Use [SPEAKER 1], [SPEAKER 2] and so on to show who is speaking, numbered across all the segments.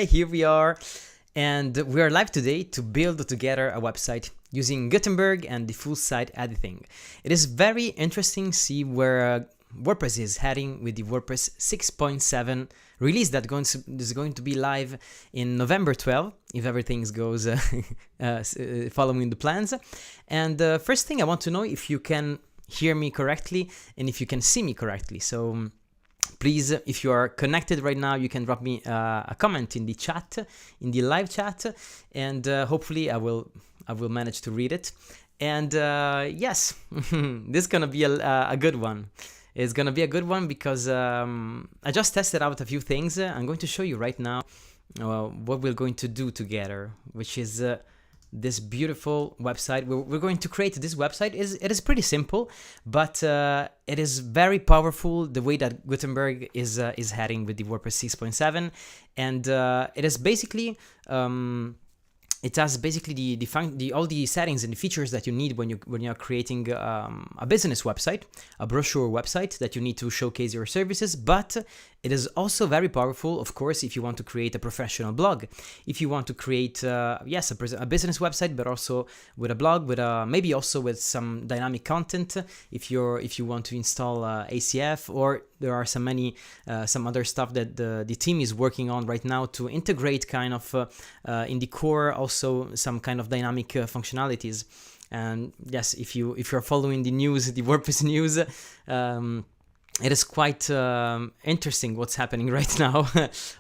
[SPEAKER 1] Okay, here we are, and we are live today to build together a website using Gutenberg and the full site editing. It is very interesting to see where WordPress is heading with the WordPress 6.7 release that is going to be live in November 12, if everything goes following the plans. And first thing I want to know if you can hear me correctly and if you can see me correctly. So please, if you are connected right now, you can drop me a comment in the chat, in the live chat, and hopefully I will manage to read it. And yes, this is gonna be a good one. It's gonna be a good one because I just tested out a few things. I'm going to show you right now what we're going to do together, which is this beautiful website. We're going to create this website. It is pretty simple, but it is very powerful the way that Gutenberg is heading with the WordPress 6.7, and it is basically it has basically all the settings and the features that you need when you're creating a business website, a brochure website that you need to showcase your services. But it is also very powerful, of course, if you want to create a professional blog, if you want to create a business website, but also with a blog, with maybe also with some dynamic content. If you want to install ACF, or there are some other stuff that the team is working on right now to integrate kind of in the core also some kind of dynamic functionalities. And yes, if you're following the news, the WordPress news, it is quite interesting what's happening right now.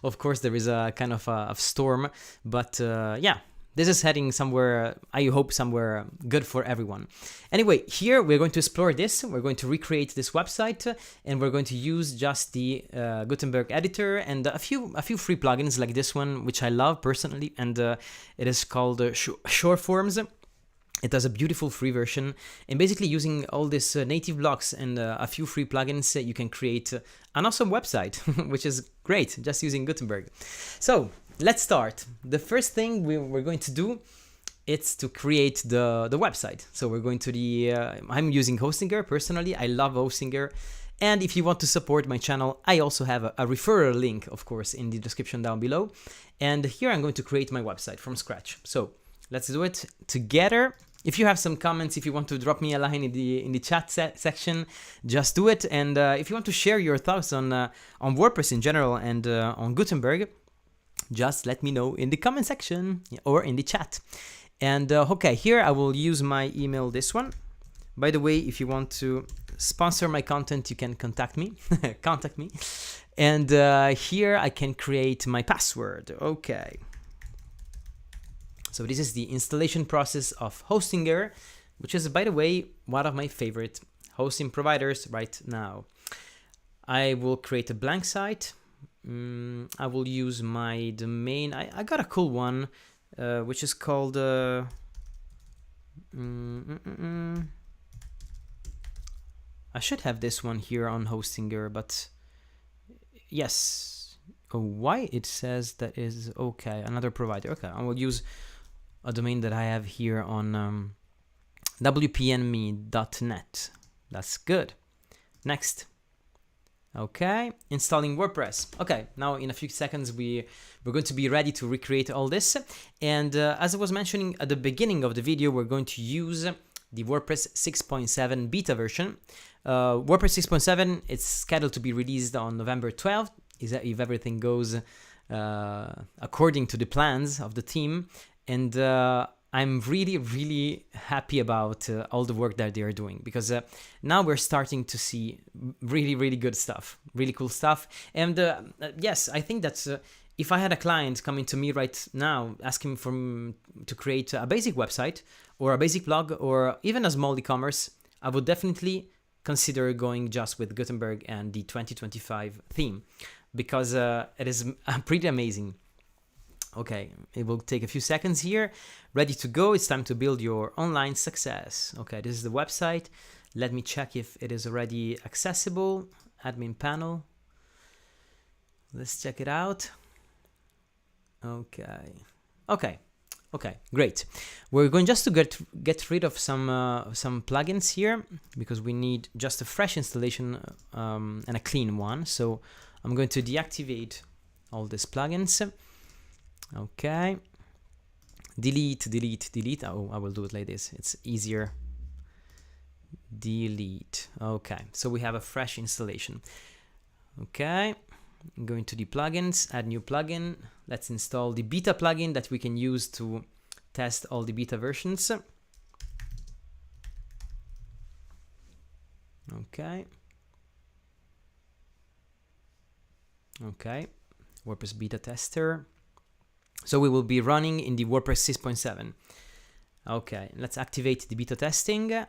[SPEAKER 1] Of course, there is a kind of a storm, but yeah, this is heading somewhere, I hope somewhere good for everyone. Anyway, here we're going to explore this. We're going to recreate this website, and we're going to use just the Gutenberg editor and a few free plugins like this one, which I love personally, and it is called Short Forms. It has a beautiful free version, and basically using all these native blocks and a few free plugins, you can create an awesome website, which is great, just using Gutenberg. So let's start. The first thing we're going to do is to create the website. So we're going to I'm using Hostinger personally. I love Hostinger. And if you want to support my channel, I also have a referral link, of course, in the description down below. And here I'm going to create my website from scratch. So let's do it together. If you have some comments, if you want to drop me a line in the chat section, just do it. And if you want to share your thoughts on WordPress in general and on Gutenberg, just let me know in the comment section or in the chat. And okay, here I will use my email, this one. By the way, if you want to sponsor my content, you can contact me. Contact me. And here I can create my password. Okay. So this is the installation process of Hostinger, which is, by the way, one of my favorite hosting providers right now. I will create a blank site. I will use my domain. I got a cool one, which is called I should have this one here on Hostinger, but yes. Oh, why it says that is okay, another provider. Okay, I will use a domain that I have here on wpnme.net. That's good. Next. Okay, installing WordPress. Okay, now in a few seconds we're going to be ready to recreate all this. And as I was mentioning at the beginning of the video, we're going to use the WordPress 6.7 beta version. WordPress 6.7, it's scheduled to be released on November 12th, if everything goes according to the plans of the team. And I'm really, really happy about all the work that they are doing, because now we're starting to see really, really good stuff, really cool stuff. And yes, I think that if I had a client coming to me right now asking to create a basic website or a basic blog or even a small e-commerce, I would definitely consider going just with Gutenberg and the 2025 theme, because it is pretty amazing. Okay, it will take a few seconds here. Ready to go. It's time to build your online success. Okay, this is the website. Let me check if it is already accessible. Admin panel. Let's check it out. Okay. Okay, great. We're going just to get rid of some plugins here, because we need just a fresh installation and a clean one. So I'm going to deactivate all these plugins. Okay. Delete, delete, delete. Oh, I will do it like this. It's easier. Delete. Okay, so we have a fresh installation. Okay, going to the plugins, add new plugin. Let's install the beta plugin that we can use to test all the beta versions. Okay. Okay, WordPress beta tester. So we will be running in the WordPress 6.7. Okay, let's activate the beta testing.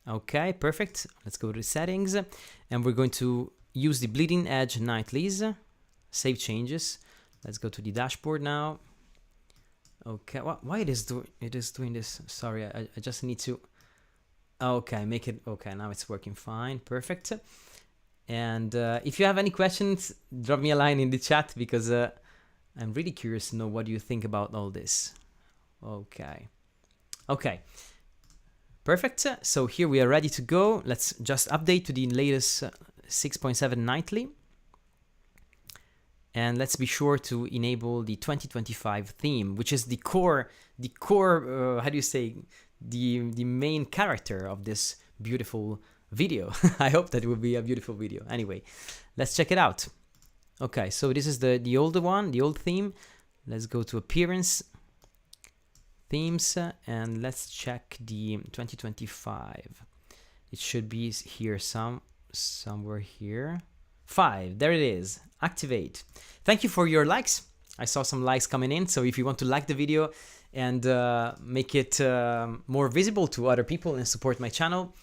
[SPEAKER 1] Okay, perfect. Let's go to settings, and we're going to use the bleeding edge nightlies. Save changes. Let's go to the dashboard now. Okay, why it is doing this? Sorry, I just need to. Okay, make it okay. Now it's working fine. Perfect. And if you have any questions, drop me a line in the chat, because I'm really curious to know what you think about all this. Okay. Okay. Perfect. So here we are ready to go. Let's just update to the latest 6.7 nightly. And let's be sure to enable the 2025 theme, which is the core, how do you say, the main character of this beautiful video. I hope that it will be a beautiful video. Anyway, let's check it out. Okay, so this is the older one, the old theme. Let's go to appearance, themes, and let's check the 2025. It should be here somewhere here. 5, there it is. Activate. Thank you for your likes. I saw some likes coming in, so if you want to like the video and make it more visible to other people and support my channel.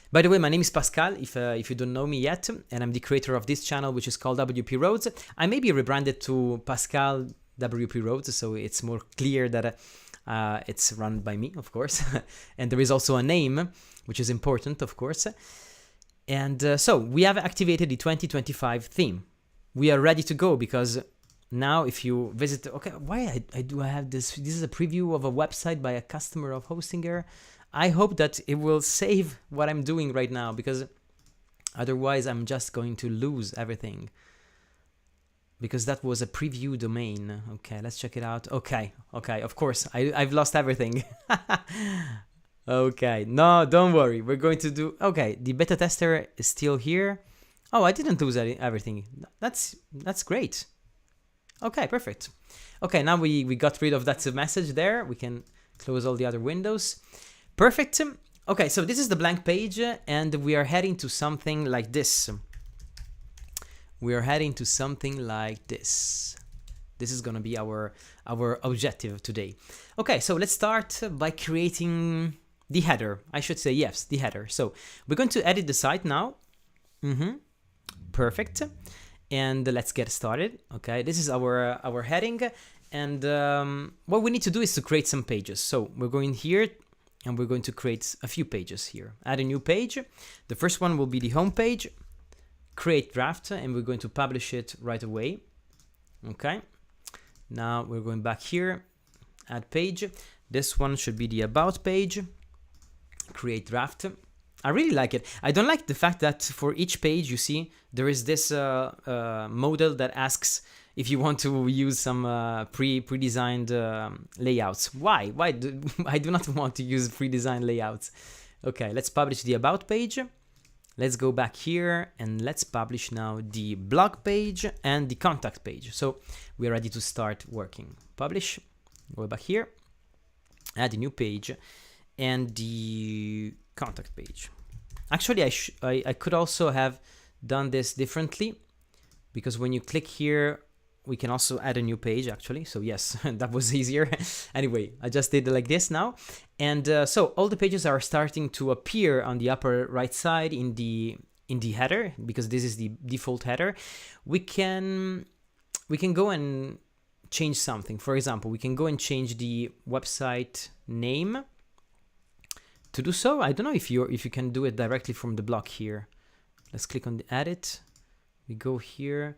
[SPEAKER 1] By the way, my name is Pascal, if you don't know me yet, and I'm the creator of this channel, which is called WP Roads. I may be rebranded to Pascal WP Roads, so it's more clear that it's run by me, of course. And there is also a name, which is important, of course. And so we have activated the 2025 theme. We are ready to go, because now if you visit, okay, why do I have this? This is a preview of a website by a customer of Hostinger. I hope that it will save what I'm doing right now, because otherwise I'm just going to lose everything. Because that was a preview domain. Okay, let's check it out. Okay, of course, I've lost everything. Okay, no, don't worry. We're going to do, okay, the beta tester is still here. Oh, I didn't lose everything. That's great. Okay, perfect. Okay, now we got rid of that message there. We can close all the other windows. Perfect. Okay, so this is the blank page, and we are heading to something like this. We are heading to something like this. This is gonna be our objective today. Okay, so let's start by creating the header. I should say, yes, the header. So we're going to edit the site now. Perfect. And let's get started. Okay, this is our heading, and what we need to do is to create some pages. So we're going here, and we're going to create a few pages here. Add a new page. The first one will be the home page. Create draft, and we're going to publish it right away. Okay. Now we're going back here. Add page. This one should be the about page. Create draft. I really like it. I don't like the fact that for each page, you see, there is this modal that asks if you want to use some pre-designed layouts. Why? I do not want to use pre-designed layouts. Okay, let's publish the about page. Let's go back here, and let's publish now the blog page and the contact page. So we're ready to start working. Publish, go back here, add a new page, and the contact page. Actually, I could also have done this differently, because when you click here, we can also add a new page, actually. So yes, that was easier. Anyway, I just did it like this now. And so all the pages are starting to appear on the upper right side in the header, because this is the default header. We can go and change something. For example, we can go and change the website name. To do so, I don't know if you can do it directly from the block here. Let's click on the edit. We go here.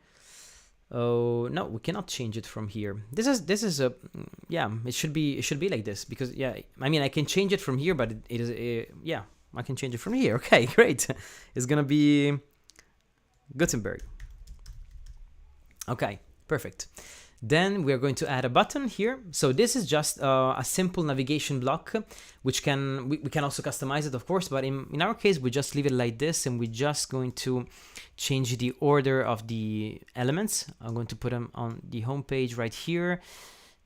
[SPEAKER 1] Oh no, we cannot change it from here. This is a, yeah, it should be like this, because yeah, I mean, I can change it from here, but it is yeah, I can change it from here. Okay, great. It's gonna be Gutenberg. Okay, perfect. Then we're going to add a button here. So this is just a simple navigation block, which we can also customize it, of course, but in our case, we just leave it like this, and we're just going to change the order of the elements. I'm going to put them on the home page right here.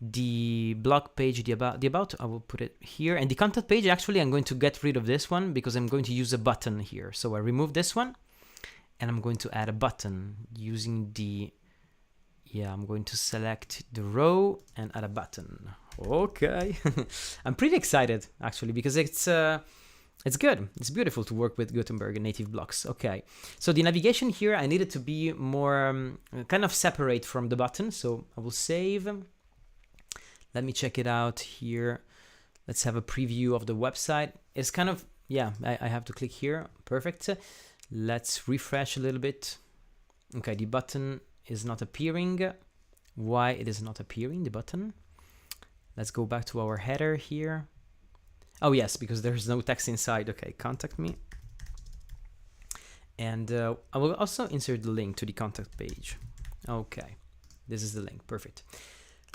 [SPEAKER 1] The blog page, the about, I will put it here. And the content page, actually, I'm going to get rid of this one because I'm going to use a button here. So I remove this one, and I'm going to add a button using the, I'm going to select the row and add a button. Okay. I'm pretty excited, actually, because it's good. It's beautiful to work with Gutenberg and native blocks. Okay. So the navigation here, I need it to be more kind of separate from the button. So I will save. Let me check it out here. Let's have a preview of the website. It's kind of, I have to click here. Perfect. Let's refresh a little bit. Okay, the button is not appearing. Why it is not appearing, the button? Let's go back to our header here. Oh yes, because there's no text inside. Okay, contact me. And I will also insert the link to the contact page. Okay, this is the link. Perfect.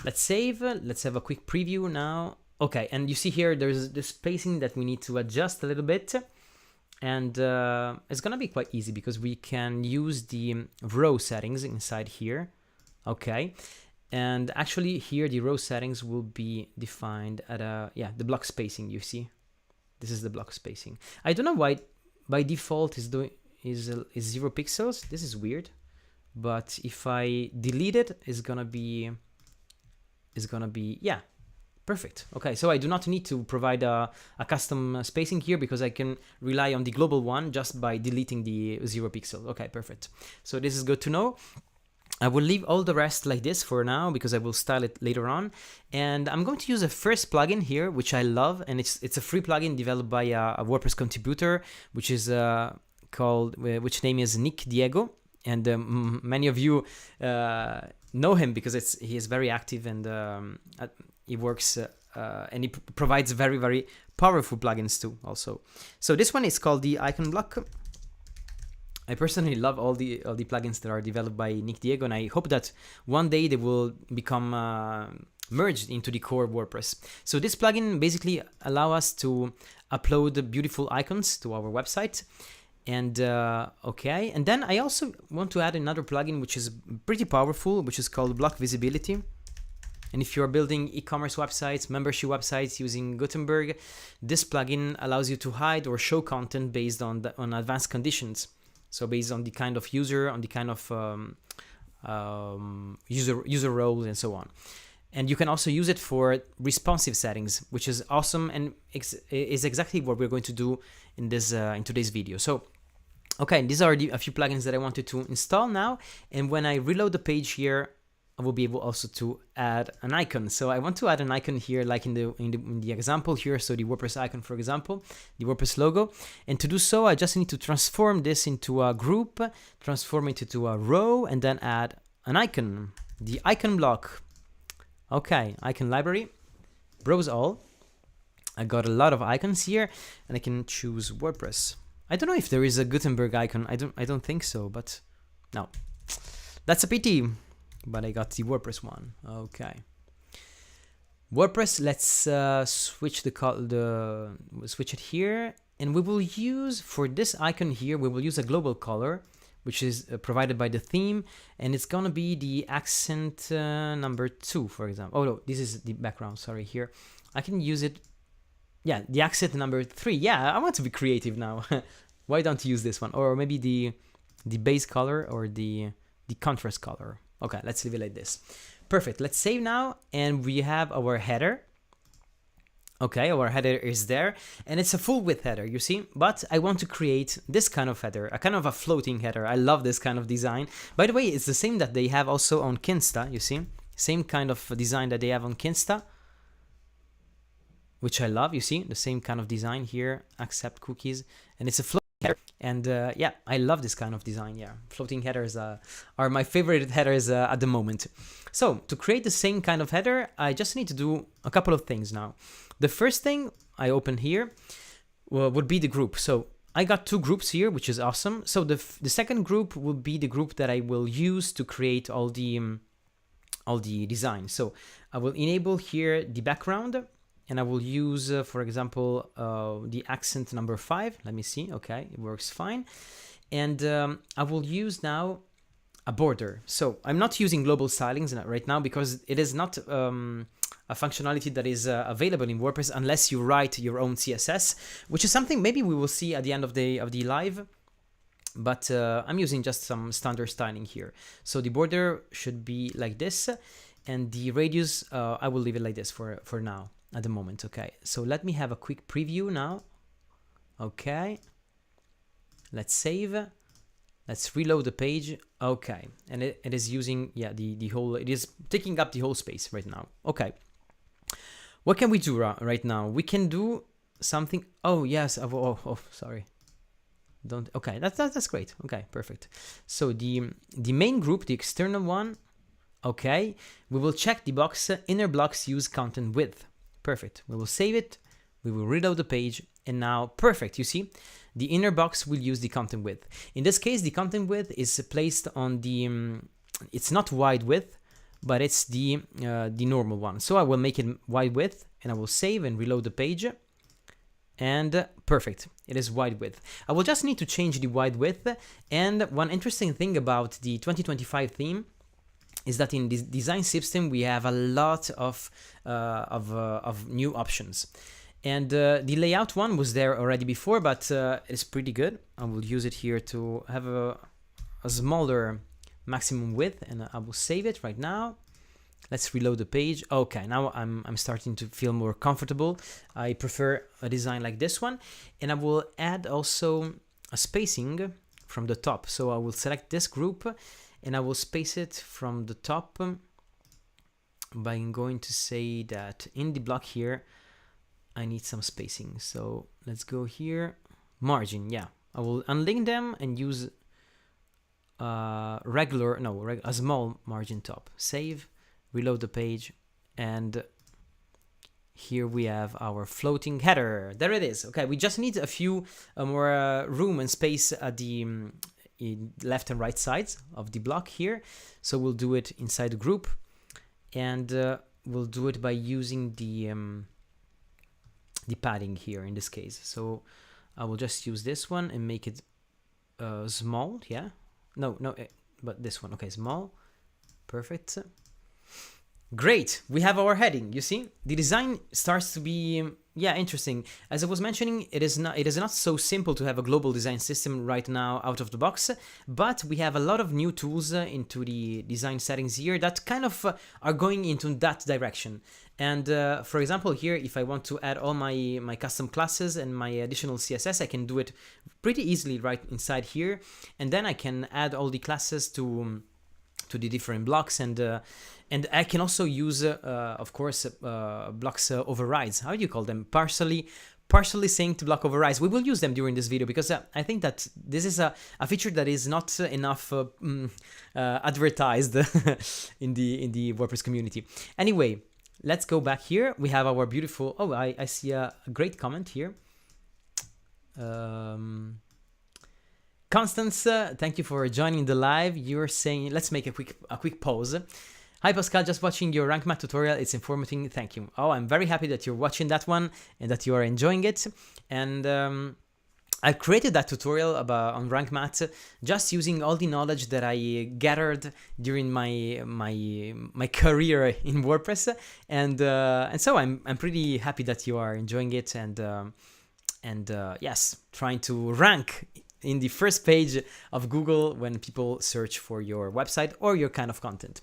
[SPEAKER 1] Let's save. Let's have a quick preview now. Okay, and you see here there's the spacing that we need to adjust a little bit. And it's gonna be quite easy because we can use the row settings inside here. Okay, and actually here the row settings will be defined at the block spacing. You see, this is the block spacing. I don't know why by default is 0 pixels. This is weird, but if I delete it, it's gonna be perfect. Okay, so I do not need to provide a custom spacing here because I can rely on the global one just by deleting the 0 pixel. Okay, perfect. So this is good to know. I will leave all the rest like this for now because I will style it later on. And I'm going to use a first plugin here, which I love, and it's a free plugin developed by a WordPress contributor, which is which name is Nick Diego. And many of you know him because he is very active, and he works and he provides very, very powerful plugins too also. So this one is called the icon block. I personally love all the plugins that are developed by Nick Diego, and I hope that one day they will become merged into the core WordPress. So this plugin basically allows us to upload beautiful icons to our website. And okay, and then I also want to add another plugin which is pretty powerful, which is called Block Visibility. And if you're building e-commerce websites, membership websites using Gutenberg, this plugin allows you to hide or show content based on advanced conditions. So based on the kind of user, on the kind of user roles, and so on. And you can also use it for responsive settings, which is awesome and is exactly what we're going to do in this in today's video. So, okay, these are a few plugins that I wanted to install now. And when I reload the page here, I will be able also to add an icon. So I want to add an icon here, like in the example here. So the WordPress icon, for example, the WordPress logo. And to do so, I just need to transform this into a group, transform it into a row, and then add an icon, the icon block. Okay, icon library, browse all. I got a lot of icons here, and I can choose WordPress. I don't know if there is a Gutenberg icon. I don't think so, but no, that's a pity. But I got the WordPress one. Okay, WordPress. Let's switch switch it here, and we will use for this icon here. We will use a global color, which is provided by the theme, and it's gonna be the accent number 2, for example. Oh no, this is the background. Sorry, here I can use it. Yeah, the accent number 3. Yeah, I want to be creative now. Why don't you use this one, or maybe the base color or the contrast color? Okay, let's leave it like this. Perfect. Let's save now, and we have our header. Okay, our header is there, and it's a full width header, you see, but I want to create this kind of header, a kind of a floating header. I love this kind of design. By the way, it's the same that they have also on Kinsta, you see, same kind of design that they have on Kinsta, which I love, you see, the same kind of design here, accept cookies, and it's a floating header. And yeah, I love this kind of design. Yeah, floating headers are my favorite headers at the moment. So to create the same kind of header, I just need to do a couple of things now. The first thing I open here would be the group. So I got 2 groups here, which is awesome. So the second group will be the group that I will use to create all the design. So I will enable here the background, and I will use, for example, the accent number 5. Let me see. Okay, it works fine. And I will use now a border. So I'm not using global stylings right now because it is not a functionality that is available in WordPress unless you write your own CSS, which is something maybe we will see at the end of the live. But I'm using just some standard styling here. So the border should be like this, and the radius, I will leave it like this for now at the moment. Okay, so let me have a quick preview now. Okay, let's save. Let's reload the page. Okay, and it is using, yeah, the whole, it is taking up the whole space right now. Okay, what can we do right now? We can do something. Oh yes, sorry. Don't. Okay, that's great. Okay, perfect. So the main group, the external one. Okay, we will check the box inner blocks use content width. Perfect. We will save it. We will reload the page, and now perfect. You see, the inner box will use the content width. In this case, the content width is placed on the. It's not wide width, but it's the normal one. So I will make it wide width, and I will save and reload the page. And perfect, it is wide width. I will just need to change the wide width. And one interesting thing about the 2025 theme is that in this design system we have a lot of new options. And the layout one was there already before, but it's pretty good. I will use it here to have a smaller maximum width, and I will save it right now. Let's reload the page. Okay, now I'm starting to feel more comfortable. I prefer a design like this one. And I will add also a spacing from the top. So I will select this group and I will space it from the top by going to say that in the block here, I need some spacing. So let's go here. Margin, yeah. I will unlink them and use a small margin top. Save. Reload the page, and here we have our floating header. There it is. Okay, we just need a few more room and space at the left and right sides of the block here. So we'll do it inside the group, and we'll do it by using the padding here in this case. So I will just use this one and make it small. Yeah, but this one. Okay, small. Perfect. Great, we have our heading. You see, the design starts to be interesting. As I was mentioning, it is not so simple to have a global design system right now out of the box, but we have a lot of new tools into the design settings here that kind of are going into that direction. And for example, here, if I want to add all my custom classes and my additional CSS, I can do it pretty easily right inside here, and then I can add all the classes to the different blocks, and I can also use, of course, blocks overrides. How do you call them? Partially synced block overrides. We will use them during this video because I think that this is a feature that is not enough advertised in the WordPress community. Anyway, let's go back here. We have our beautiful. Oh, I see a great comment here. Constance, thank you for joining the live. You're saying, let's make a quick pause. Hi Pascal, just watching your rank math tutorial. It's informative. Thank you. Oh, I'm very happy that you're watching that one and that you are enjoying it. And I created that tutorial on rank math just using all the knowledge that I gathered during my career in WordPress, and so I'm pretty happy that you are enjoying it and yes, trying to rank in the first page of Google when people search for your website or your kind of content.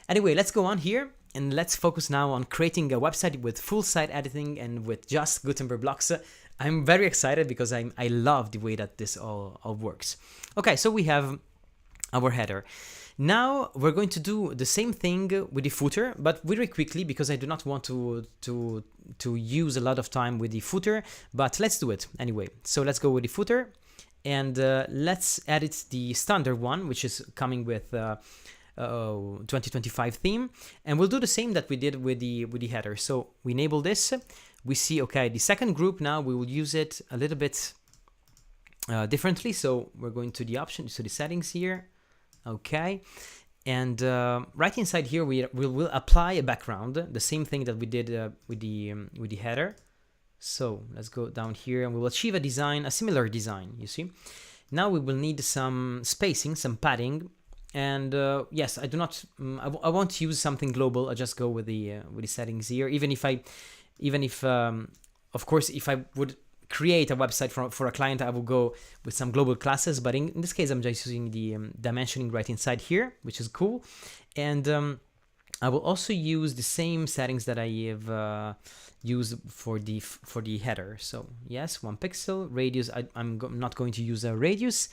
[SPEAKER 1] Anyway, let's go on here and let's focus now on creating a website with full site editing and with just Gutenberg blocks. I'm very excited because I love the way that this all works. Okay, so we have our header. Now we're going to do the same thing with the footer, but very quickly because I do not want to use a lot of time with the footer, but let's do it anyway. So let's go with the footer. And let's edit the standard one, which is coming with 2025 theme, and we'll do the same that we did with the header. So we enable this. We see, okay, the second group now we will use it a little bit differently. So we're going to the options, to the settings here, okay, And right inside here, we will apply a background, the same thing that we did with the header. So let's go down here and we will achieve a design, a similar design, you see. Now we will need some spacing, some padding, and yes, I do not, I won't use something global. I just go with the settings here. Even if of course, if I would create a website for a client, I will go with some global classes. But in this case, I'm just using the dimensioning right inside here, which is cool. And I will also use the same settings that I have used for the header. So yes, 1 pixel radius. I'm not going to use a radius,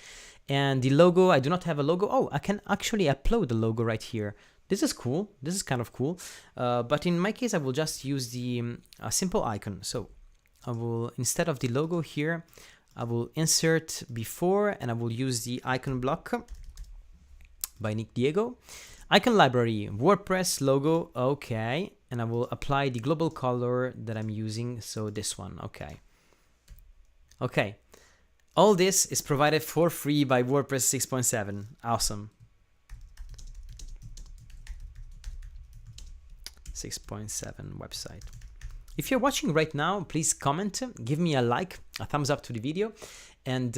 [SPEAKER 1] and the logo. I do not have a logo. Oh, I can actually upload the logo right here. This is cool. This is kind of cool. But in my case, I will just use the simple icon. So I will, instead of the logo here, I will insert before, and I will use the icon block by Nick Diego. Icon library, WordPress logo, okay. And I will apply the global color that I'm using, so this one, okay. Okay, all this is provided for free by WordPress 6.7, awesome. 6.7 website. If you're watching right now, please comment, give me a like, a thumbs up to the video, and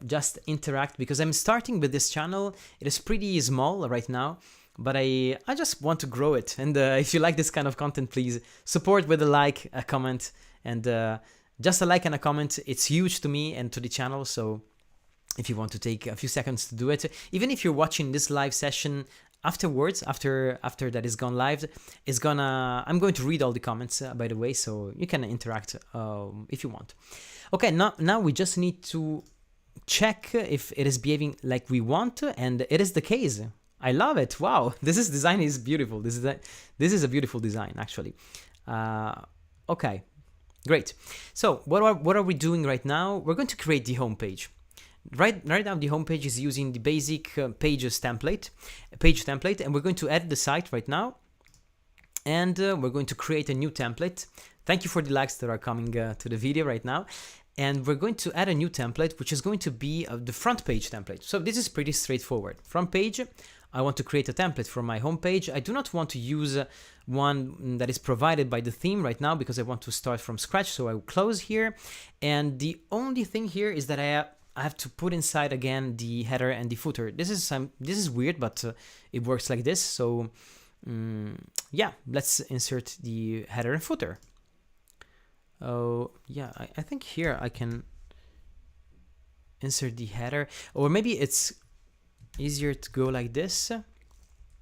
[SPEAKER 1] just interact, because I'm starting with this channel. It is pretty small right now, but I just want to grow it. And if you like this kind of content, please support with a like, a comment, and just a like and a comment. It's huge to me and to the channel. So if you want to take a few seconds to do it, even if you're watching this live session afterwards, after that is gone live, I'm going to read all the comments, by the way, so you can interact if you want. Okay, now we just need to check if it is behaving like we want, and it is the case. I love it. Wow, this design is beautiful. This is a beautiful design, actually. Okay, great. So what are we doing right now? We're going to create the home page. Right now, the homepage is using the basic page template, and we're going to edit the site right now, and we're going to create a new template. Thank you for the likes that are coming to the video right now, and we're going to add a new template, which is going to be the front page template. So this is pretty straightforward. Front page, I want to create a template for my homepage. I do not want to use one that is provided by the theme right now, because I want to start from scratch. So I will close here, and the only thing here is that I have to put inside again the header and the footer. This is weird, but it works like this. So yeah, let's insert the header and footer. Oh yeah, I think here I can insert the header, or maybe it's easier to go like this.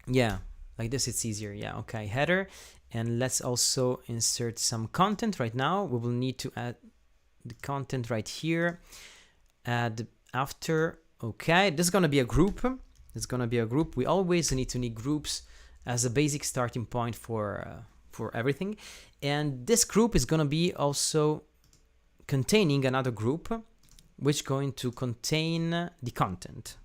[SPEAKER 1] Yeah, like this it's easier. Yeah, okay, header, and let's also insert some content right now. We will need to add the content right here. Add after. Okay, this is gonna be a group. It's gonna be a group. We always need groups as a basic starting point for everything, and this group is gonna be also containing another group, which going to contain the content.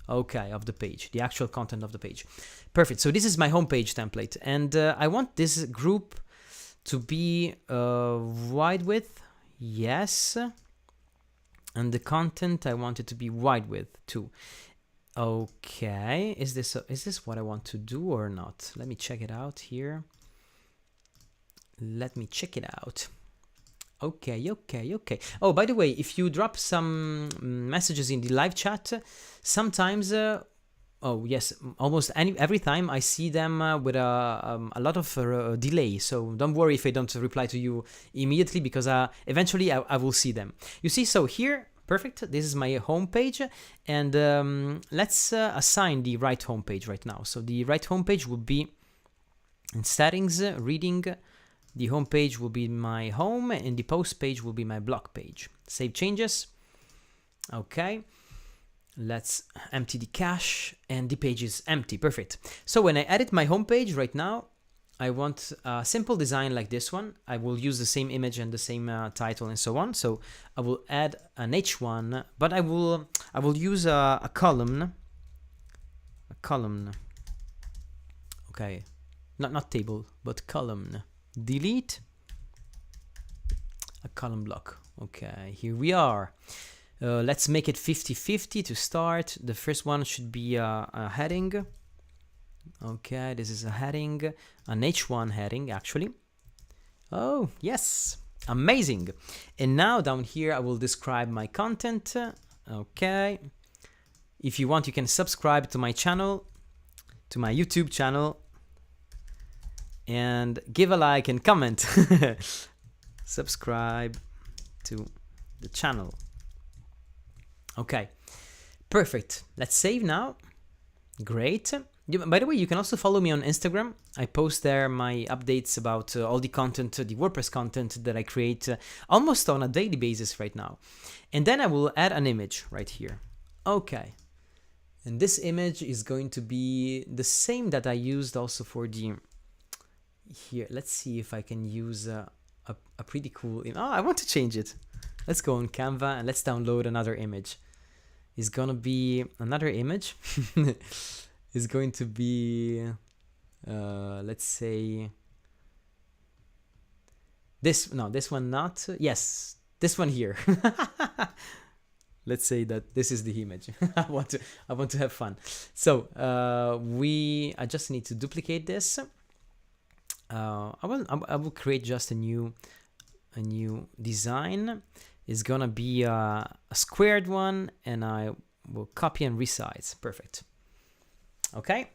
[SPEAKER 1] Okay, of the page, the actual content of the page. Perfect. So this is my homepage template, and I want this group to be wide width. Yes. And the content, I want it to be wide width too. Okay, is this what I want to do or not? Let me check it out here. Let me check it out. Okay. Oh, by the way, if you drop some messages in the live chat, sometimes, oh yes, almost every time I see them with a lot of delay. So don't worry if I don't reply to you immediately, because eventually I will see them. You see, so here, perfect. This is my home page, and let's assign the right home page right now. So the right home page will be in settings, reading. The home page will be my home, and the post page will be my blog page. Save changes. Okay. Let's empty the cache, and the page is empty. Perfect. So when I edit my home page right now, I want a simple design like this one. I will use the same image and the same title and so on. So I will add an H1, but I will use a column. A column. Okay, not table, but column. Delete a column block. Okay, here we are. Let's make it 50-50 to start. The first one should be a heading. Okay, this is a heading, an H1 heading actually. Oh, yes, amazing. And now down here, I will describe my content. Okay. If you want, you can subscribe to my channel, to my YouTube channel, and give a like and comment. Subscribe to the channel. Okay, perfect. Let's save now. Great. By the way, you can also follow me on Instagram. I post there my updates about all the content, the WordPress content that I create almost on a daily basis right now. And then I will add an image right here. Okay. And this image is going to be the same that I used also for the... Here, let's see if I can use a pretty cool... Oh, I want to change it. Let's go on Canva and let's download another image. It's gonna be another image. Is going to be, let's say, this one not, yes, this one here. Let's say that this is the image. I want to have fun. So I just need to duplicate this. I will create just a new design. It's gonna be a squared one, and I will copy and resize. Perfect. Okay,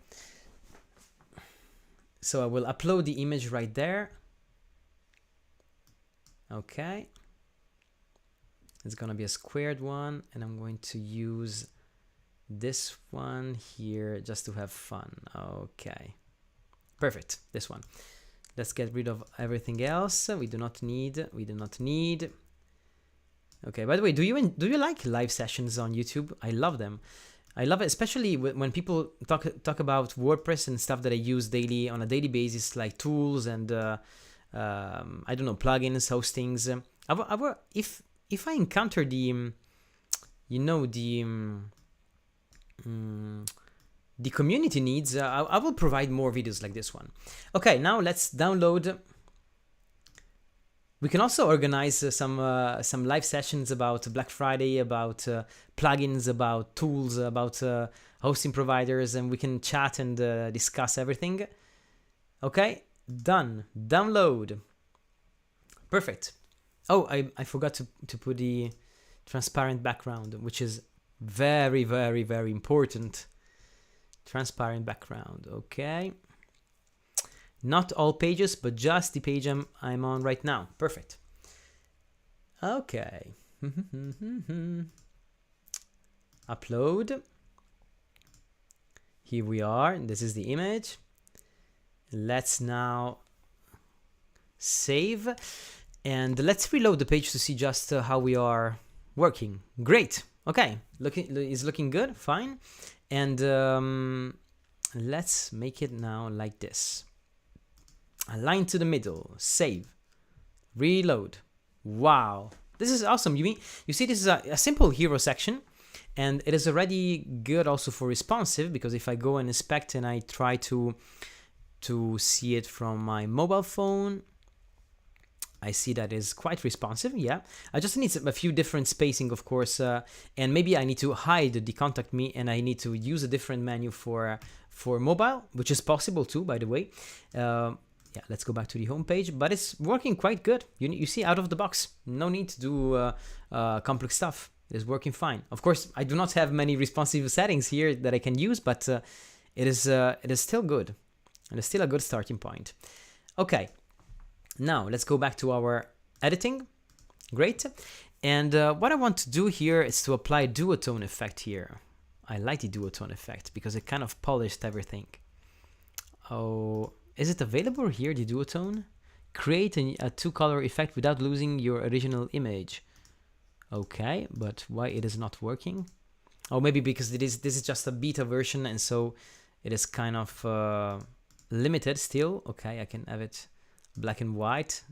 [SPEAKER 1] so I will upload the image right there. Okay, it's gonna be a squared one, and I'm going to use this one here just to have fun. Okay, perfect. This one. Let's get rid of everything else we do not need. Okay, by the way, do you like live sessions on YouTube? I love them. I love it, especially when people talk about WordPress and stuff that I use daily on a daily basis, like tools and I don't know, plugins, hostings. If I encounter the the community needs, I will provide more videos like this one. Okay, now let's download. We can also organize some live sessions about Black Friday, about plugins, about tools, about hosting providers, and we can chat and discuss everything. Okay, done. Download. Perfect. Oh, I forgot to put the transparent background, which is very, very, very important. Transparent background. Okay. Not all pages, but just the page I'm on right now. Perfect. Okay. Upload. Here we are. This is the image. Let's now save. And let's reload the page to see just how we are working. Great. Okay. It's looking good. Fine. And let's make it now like this. Align to the middle, save, reload. Wow, this is awesome. You see this is a simple hero section, and it is already good also for responsive, because if I go and inspect and I try to see it from my mobile phone, I see that is quite responsive. Yeah, I just need a few different spacing, of course, and maybe I need to hide the contact me, and I need to use a different menu for mobile, which is possible too, by the way. Yeah, let's go back to the home page, but it's working quite good. You see, out of the box, no need to do complex stuff. It is working fine. Of course, I do not have many responsive settings here that I can use, but it is still good, and it's still a good starting point. Okay, now let's go back to our editing. Great, and what I want to do here is to apply duotone effect here. I like the duotone effect because it kind of polished everything. Oh. Is it available here, the duotone? Create a two-color effect without losing your original image. Okay, but why it is not working? Oh, maybe because this is just a beta version, and so it is kind of limited still. Okay, I can have it black and white.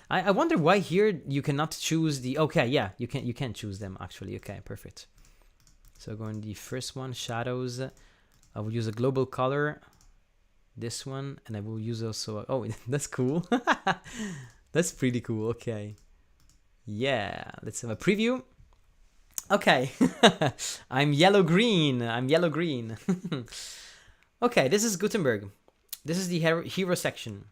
[SPEAKER 1] I wonder why here you cannot choose the... Okay, yeah, you can choose them actually. Okay, perfect. So going the first one, shadows. I will use a global color. This one, and I will use also oh, that's cool. That's pretty cool. Okay, yeah, let's have a preview. Okay. I'm yellow green. Okay, this is Gutenberg. This is the hero section.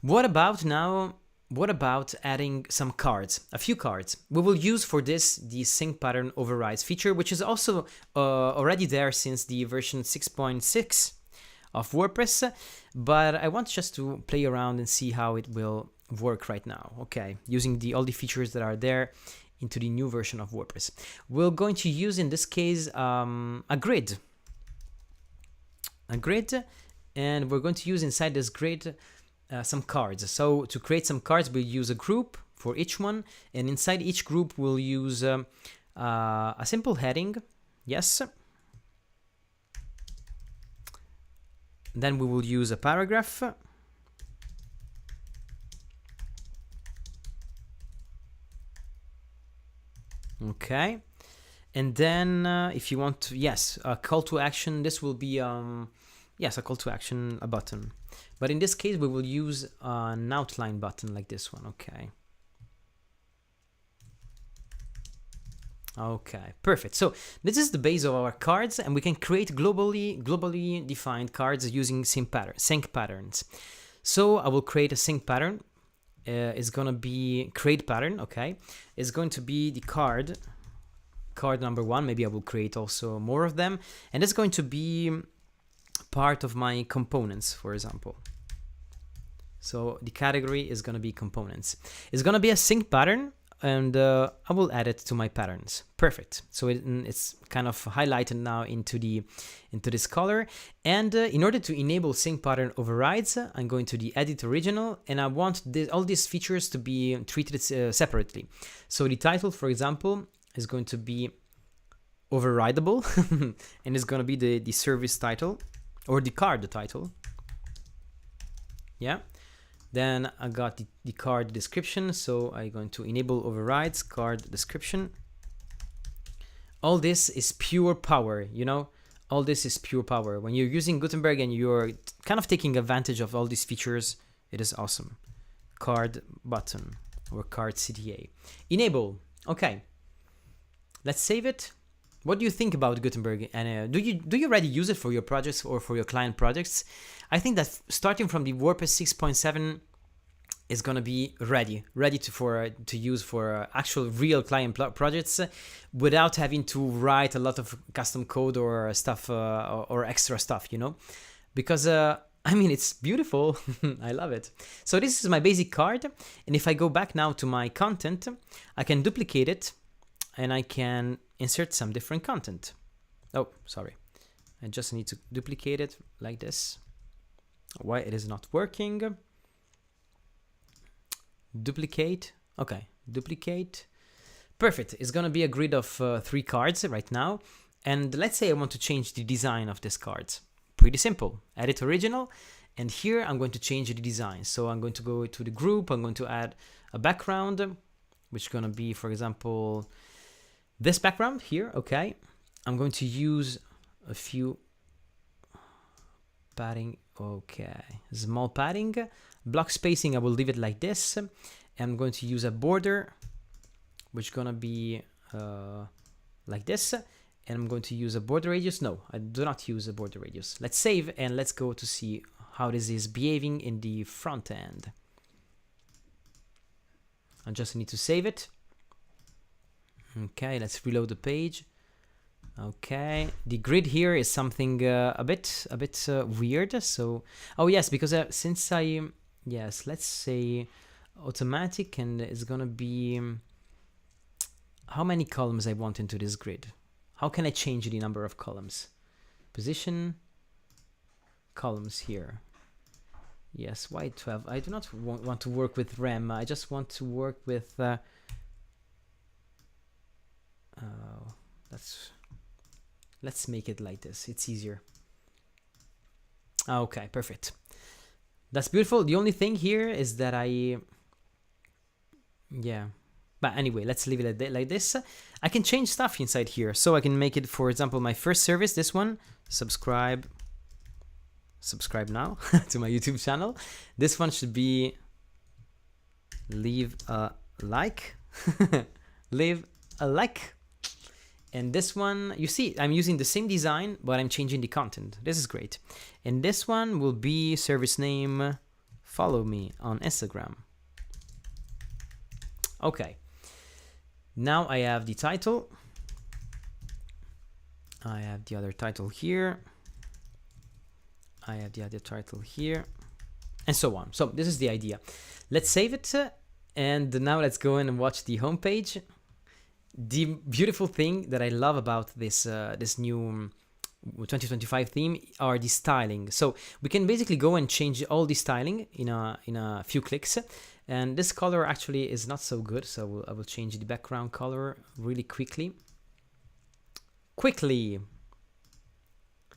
[SPEAKER 1] What about now? What about adding some cards, a few cards? We will use for this the sync pattern overrides feature, which is also already there since the version 6.6 of WordPress, but I want just to play around and see how it will work right now. Okay, using all the features that are there into the new version of WordPress. We're going to use in this case a grid, and we're going to use inside this grid some cards. So to create some cards, we'll use a group for each one, and inside each group we'll use a simple heading. Yes. Then we will use a paragraph. Okay. And then if you want to, yes, a call to action, this will be, yes, a call to action, a button. But in this case, we will use an outline button like this one. Okay. Okay, perfect. So this is the base of our cards, and we can create globally defined cards using sync patterns. So I will create a sync pattern. It's gonna be create pattern. Okay, it's going to be the card number 1. Maybe I will create also more of them, and it's going to be part of my components, for example. So the category is gonna be components. It's gonna be a sync pattern, and I will add it to my patterns. Perfect. So it's kind of highlighted now into this color. And in order to enable sync pattern overrides, I'm going to the edit original, and I want all these features to be treated separately. So the title, for example, is going to be overridable, and it's going to be the service title or the card title. Yeah. Then I got the card description, so I'm going to enable overrides, card description. All this is pure power, you know? All this is pure power. When you're using Gutenberg and you're kind of taking advantage of all these features, it is awesome. Card button or card CTA. Enable. Okay. Let's save it. What do you think about Gutenberg? And do you already use it for your projects or for your client projects? I think that starting from the WordPress 6.7 is gonna be ready to use for actual real client projects without having to write a lot of custom code or stuff or extra stuff, you know? Because I mean, it's beautiful. I love it. So this is my basic card, and if I go back now to my content, I can duplicate it, and I can insert some different content. Oh, sorry. I just need to duplicate it like this. Why it is not working? Duplicate. Okay, duplicate. Perfect. It's gonna be a grid of 3 cards right now. And let's say I want to change the design of this card. Pretty simple. Edit original. And here I'm going to change the design. So I'm going to go to the group. I'm going to add a background, which is gonna be, for example, this background here. Okay. I'm going to use a few padding. Okay, small padding. Block spacing, I will leave it like this. I'm going to use a border, which is gonna be like this. And I'm going to use a border radius. No, I do not use a border radius. Let's save and let's go to see how this is behaving in the front end. I just need to save it. Okay, let's reload the page. Okay, the grid here is something a bit weird. So, oh yes, because since yes, let's say automatic, and it's gonna be how many columns I want into this grid. How can I change the number of columns? Position, columns here. Yes, why 12? I do not want to work with rem. I just want to work with. Let's make it like this. It's easier. Okay, perfect. That's beautiful. The only thing here is that yeah. But anyway, let's leave it like this. I can change stuff inside here. So I can make it, for example, my first service, this one, subscribe now to my YouTube channel. This one should be leave a like, leave a like. And this one, you see, I'm using the same design, but I'm changing the content. This is great. And this one will be service name, follow me on Instagram. Okay. Now I have the title. I have the other title here. I have the other title here, and so on. So this is the idea. Let's save it, and now let's go in and watch the homepage. The beautiful thing that I love about this this new 2025 theme are the styling. So we can basically go and change all the styling in a few clicks. And this color actually is not so good, so I will change the background color really quickly.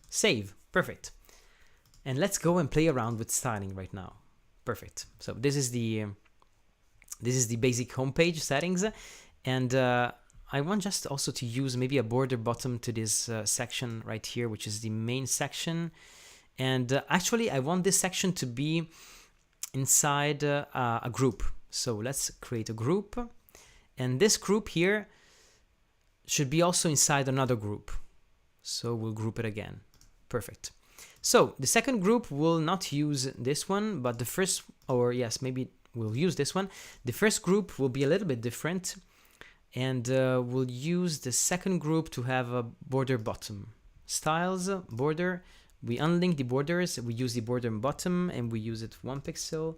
[SPEAKER 1] Save. Perfect. And let's go and play around with styling right now. Perfect. So this is the basic homepage settings, and I want just also to use maybe a border bottom to this section right here, which is the main section. And actually, I want this section to be inside a group. So let's create a group, and this group here should be also inside another group. So we'll group it again. Perfect. So the second group will not use this one, but the first, or yes, maybe we'll use this one. The first group will be a little bit different, and we'll use the second group to have a border bottom. Styles, border, we unlink the borders, we use the border bottom, and we use it 1 pixel,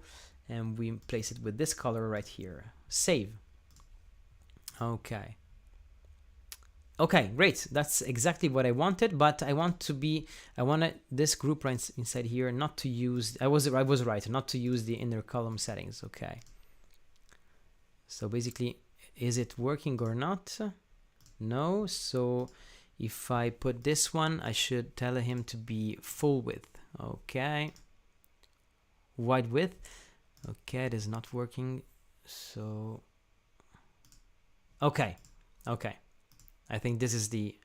[SPEAKER 1] and we place it with this color right here. Save. Okay. Okay, great. That's exactly what I wanted, but I wanted this group right inside here not to use, I was right, not to use the inner column settings. Okay. So basically, is it working or not? No. So if I put this one, I should tell him to be full width. Okay. Wide width. Okay, it is not working. So, okay. I think this is the,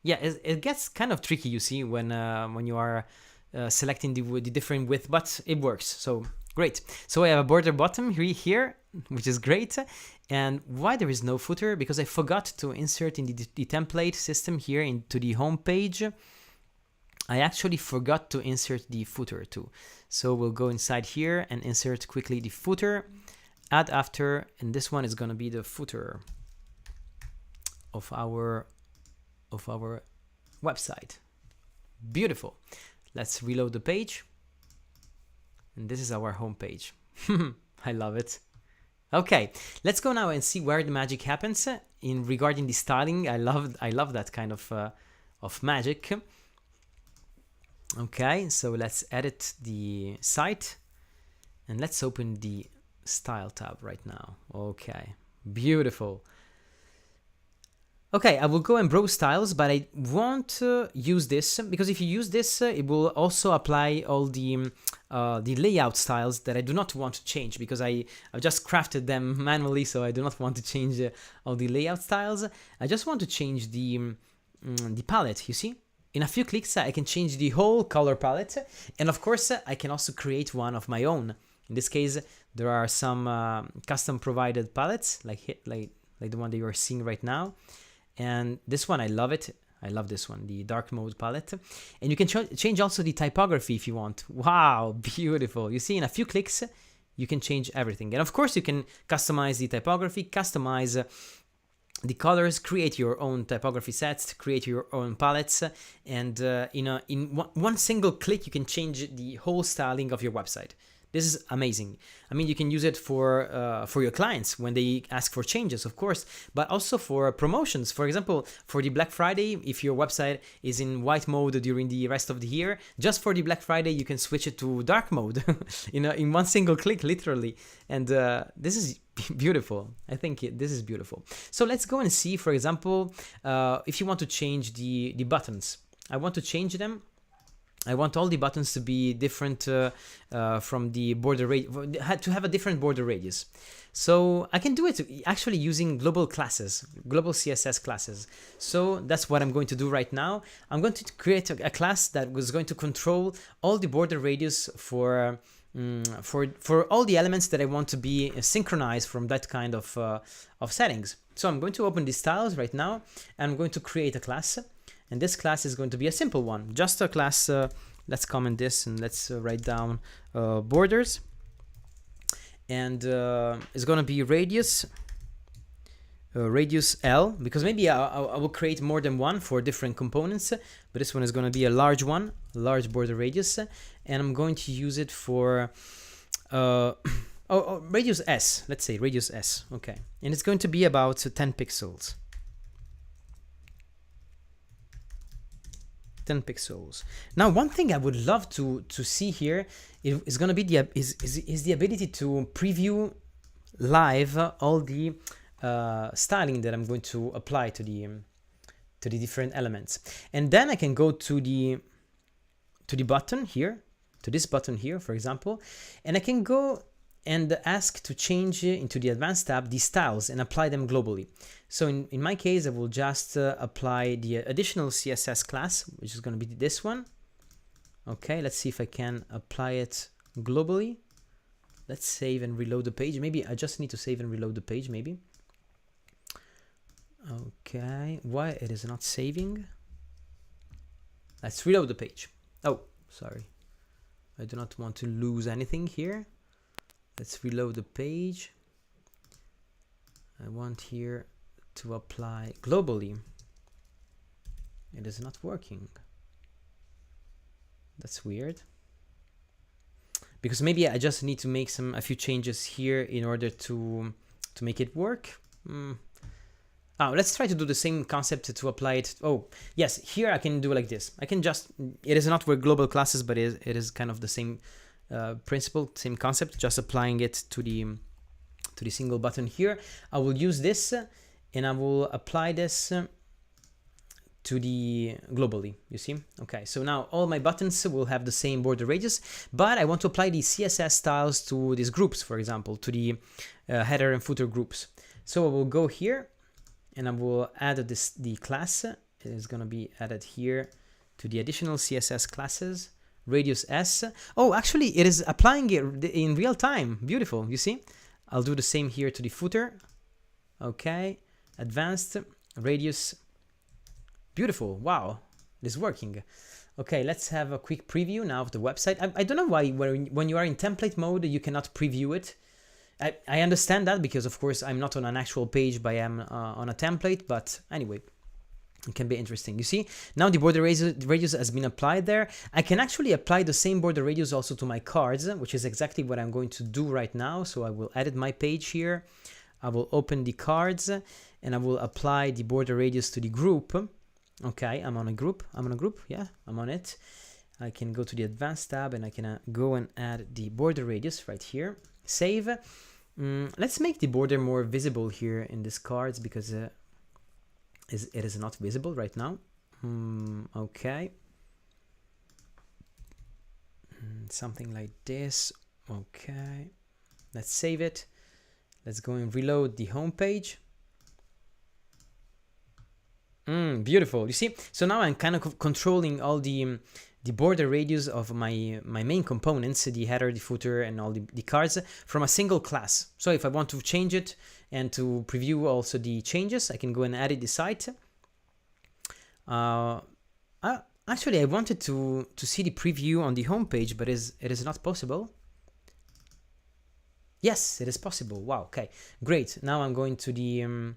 [SPEAKER 1] yeah, it gets kind of tricky, you see, when you are selecting the different width, but it works. So great. So I have a border bottom here, which is great. And why there is no footer? Because I forgot to insert in the template system here into the home page. I actually forgot to insert the footer too. So we'll go inside here and insert quickly the footer, add after, and this one is going to be the footer of our website. Beautiful. Let's reload the page, and this is our home page. I love it. Okay, let's go now and see where the magic happens in regarding the styling. I love that kind of magic. Okay, so let's edit the site, and let's open the style tab right now. Okay, beautiful. Okay, I will go and browse styles, but I won't use this, because if you use this, it will also apply all the layout styles that I do not want to change, because I've just crafted them manually, so I do not want to change all the layout styles. I just want to change the palette, you see? In a few clicks, I can change the whole color palette, and of course, I can also create one of my own. In this case, there are some custom provided palettes, like the one that you are seeing right now. And this one, I love it. I love this one, the dark mode palette. And you can change also the typography if you want. Wow, beautiful. You see, in a few clicks, you can change everything. And of course, you can customize the typography, customize the colors, create your own typography sets, create your own palettes. And in one single click, you can change the whole styling of your website. This is amazing. I mean, you can use it for your clients when they ask for changes, of course, but also for promotions. For example, for the Black Friday, if your website is in white mode during the rest of the year, just for the Black Friday, you can switch it to dark mode in one single click, literally. And this is beautiful. I think this is beautiful. So let's go and see, for example, if you want to change the buttons. I want to change them. I want all the buttons to be different from the border radius, to have a different border radius. So I can do it actually using global classes, global CSS classes. So that's what I'm going to do right now. I'm going to create a class that was going to control all the border radius for for all the elements that I want to be synchronized from that kind of settings. So I'm going to open these styles right now, and I'm going to create a class, and this class is going to be a simple one, just a class. Let's comment this and let's write down borders, and it's going to be radius L, because maybe I will create more than one for different components, but this one is going to be a large one, large border radius, and I'm going to use it for radius S, let's say radius S, okay, and it's going to be about 10 pixels. 10 pixels. Now, one thing I would love to see here is going to be the ability to preview live all the styling that I'm going to apply to the different elements, and then I can go to the button here, to this button here, for example, and I can go and ask to change into the advanced tab these styles and apply them globally. So in my case, I will just apply the additional CSS class, which is going to be this one. Okay, let's see if I can apply it globally. Let's save and reload the page. Maybe I just need to save and reload the page, maybe. Okay, why it is not saving? Let's reload the page. Oh, sorry. I do not want to lose anything here. Let's reload the page. I want here to apply globally. It is not working. That's weird. Because maybe I just need to make a few changes here in order to make it work. Oh, let's try to do the same concept to apply it. Oh, yes, here I can do like this. I can just, it is not for global classes, but it is kind of the same principle, same concept, just applying it to the single button here. I will use this and I will apply this to the globally, you see? Okay, so now all my buttons will have the same border radius, but I want to apply the CSS styles to these groups, for example, to the header and footer groups. So I will go here and I will add the class. It is going to be added here to the additional CSS classes, radius S. Oh, actually it is applying it in real time. Beautiful, you see? I'll do the same here to the footer. Okay, advanced, radius. Beautiful, wow, it is working. Okay, let's have a quick preview now of the website. I don't know why when you are in template mode, you cannot preview it. I understand that because of course I'm not on an actual page, but I am on a template, but anyway, it can be interesting. You see, now the border radius has been applied there. I can actually apply the same border radius also to my cards, which is exactly what I'm going to do right now. So I will edit my page here. I will open the cards and I will apply the border radius to the group. Okay, I'm on a group. Yeah, I'm on it. I can go to the advanced tab and I can go and add the border radius right here. Save. Let's make the border more visible here in these cards because it is not visible right now. Okay. Something like this. Okay. Let's save it. Let's go and reload the home page. Beautiful. You see, so now I'm kind of controlling all the border radius of my main components, the header, the footer, and all the cards from a single class. So if I want to change it and to preview also the changes, I can go and edit the site. Actually, I wanted to see the preview on the home page, but it is not possible. Yes, it is possible. Wow. Okay, great. Now I'm going to the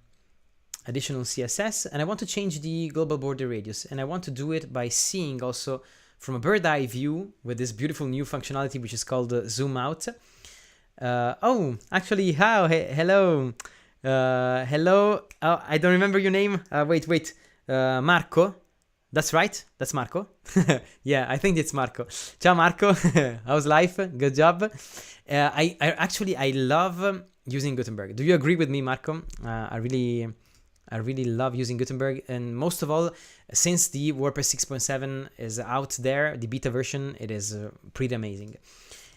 [SPEAKER 1] additional CSS and I want to change the global border radius, and I want to do it by seeing also from a bird eye view with this beautiful new functionality which is called zoom out. Oh, actually, hello. Hello. Oh, I don't remember your name. Wait. Marco. That's right. That's Marco. Yeah, I think it's Marco. Ciao, Marco. How's life? Good job. I love using Gutenberg. Do you agree with me, Marco? I really love using Gutenberg, and most of all, since the WordPress 6.7 is out there, the beta version, it is pretty amazing.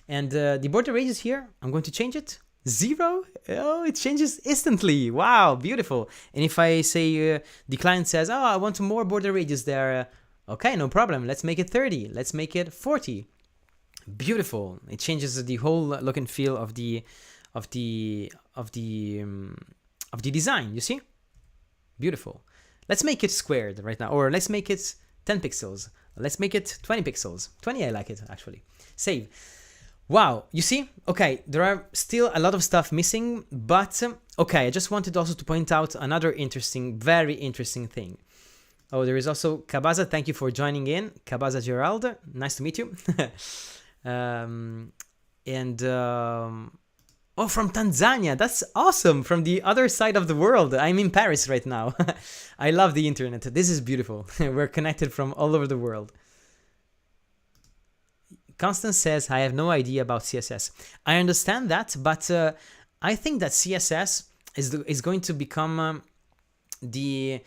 [SPEAKER 1] And the border radius here, I'm going to change it. 0? Oh, it changes instantly. Wow, beautiful. And if I say the client says, oh, I want more border radius there. Okay, no problem. Let's make it 30. Let's make it 40. Beautiful. It changes the whole look and feel of the design. You see? Beautiful. Let's make it squared right now, or let's make it 10 pixels. Let's make it 20 pixels. 20, I like it actually. Save. Wow, you see? Okay, there are still a lot of stuff missing, but okay, I just wanted also to point out another interesting, very interesting thing. Oh, there is also Kabaza. Thank you for joining in. Kabaza Gerald, nice to meet you. Oh, from Tanzania. That's awesome. From the other side of the world. I'm in Paris right now. I love the internet. This is beautiful. We're connected from all over the world. Constance says, I have no idea about CSS. I understand that, but I think that CSS is going to become the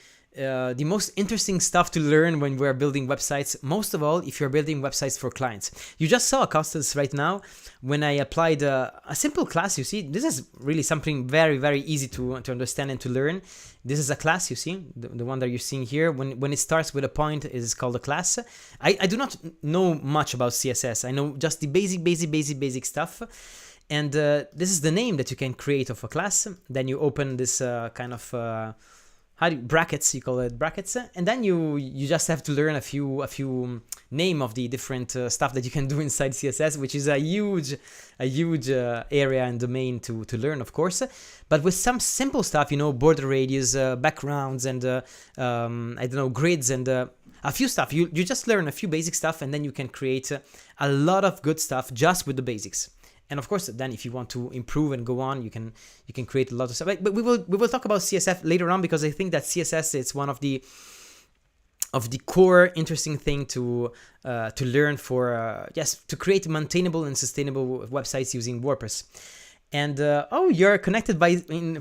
[SPEAKER 1] most interesting stuff to learn when we're building websites, most of all if you're building websites for clients. You just saw Constance right now when I applied a simple class. You see, this is really something very, very easy to understand and to learn. This is a class, you see, the one that you're seeing here. When it starts with a point, it is called a class. I do not know much about CSS. I know just the basic stuff. And this is the name that you can create of a class. Then you open this kind of brackets, you call it brackets, and then you just have to learn a few name of the different stuff that you can do inside CSS, which is a huge area and domain to learn, of course. But with some simple stuff, you know, border radius, backgrounds, and I don't know, grids, and a few stuff. You just learn a few basic stuff, and then you can create a lot of good stuff just with the basics. And of course, then if you want to improve and go on, you can create a lot of stuff. But we will talk about CSS later on, because I think that CSS is one of the core interesting thing to learn for to create maintainable and sustainable websites using WordPress. And oh, you're connected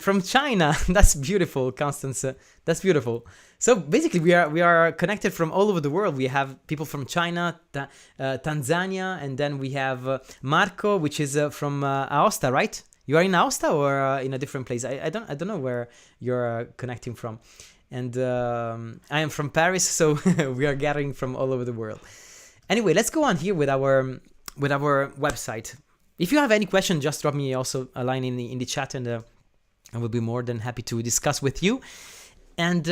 [SPEAKER 1] from China. That's beautiful, Constance. That's beautiful. So basically, we are connected from all over the world. We have people from China, Tanzania, and then we have Marco, which is from Aosta, right? You are in Aosta or in a different place? I don't know where you're connecting from. And I am from Paris, so we are gathering from all over the world. Anyway, let's go on here with our website. If you have any question, just drop me also a line in the chat, and I will be more than happy to discuss with you. And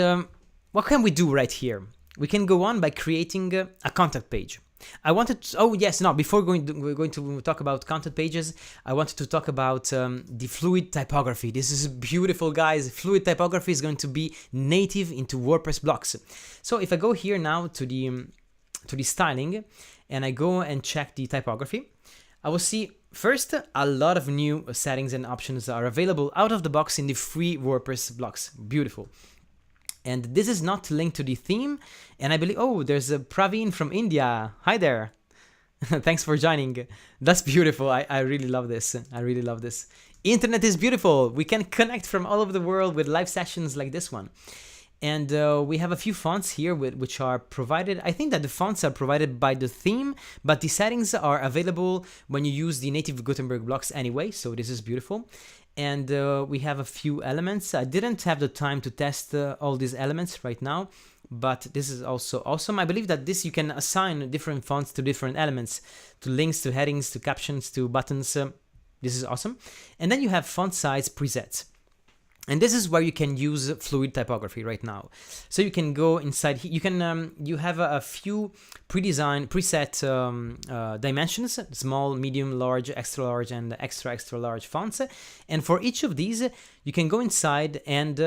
[SPEAKER 1] what can we do right here? We can go on by creating a contact page. Before we're going to talk about content pages, I wanted to talk about the fluid typography. This is beautiful, guys. Fluid typography is going to be native into WordPress blocks. So if I go here now to the styling, and I go and check the typography, I will see first a lot of new settings and options are available out of the box in the free WordPress blocks. Beautiful. And this is not linked to the theme. And I believe, oh, there's a Praveen from India. Hi there. Thanks for joining. That's beautiful. I really love this. I really love this. Internet is beautiful. We can connect from all over the world with live sessions like this one. And we have a few fonts here which are provided. I think that the fonts are provided by the theme, but the settings are available when you use the native Gutenberg blocks anyway. So this is beautiful. And we have a few elements. I didn't have the time to test all these elements right now, but this is also awesome. I believe that you can assign different fonts to different elements, to links, to headings, to captions, to buttons. This is awesome. And then you have font size presets. And this is where you can use fluid typography right now. So you can go inside. You have a few preset dimensions: small, medium, large, extra large, and extra large fonts. And for each of these, you can go inside and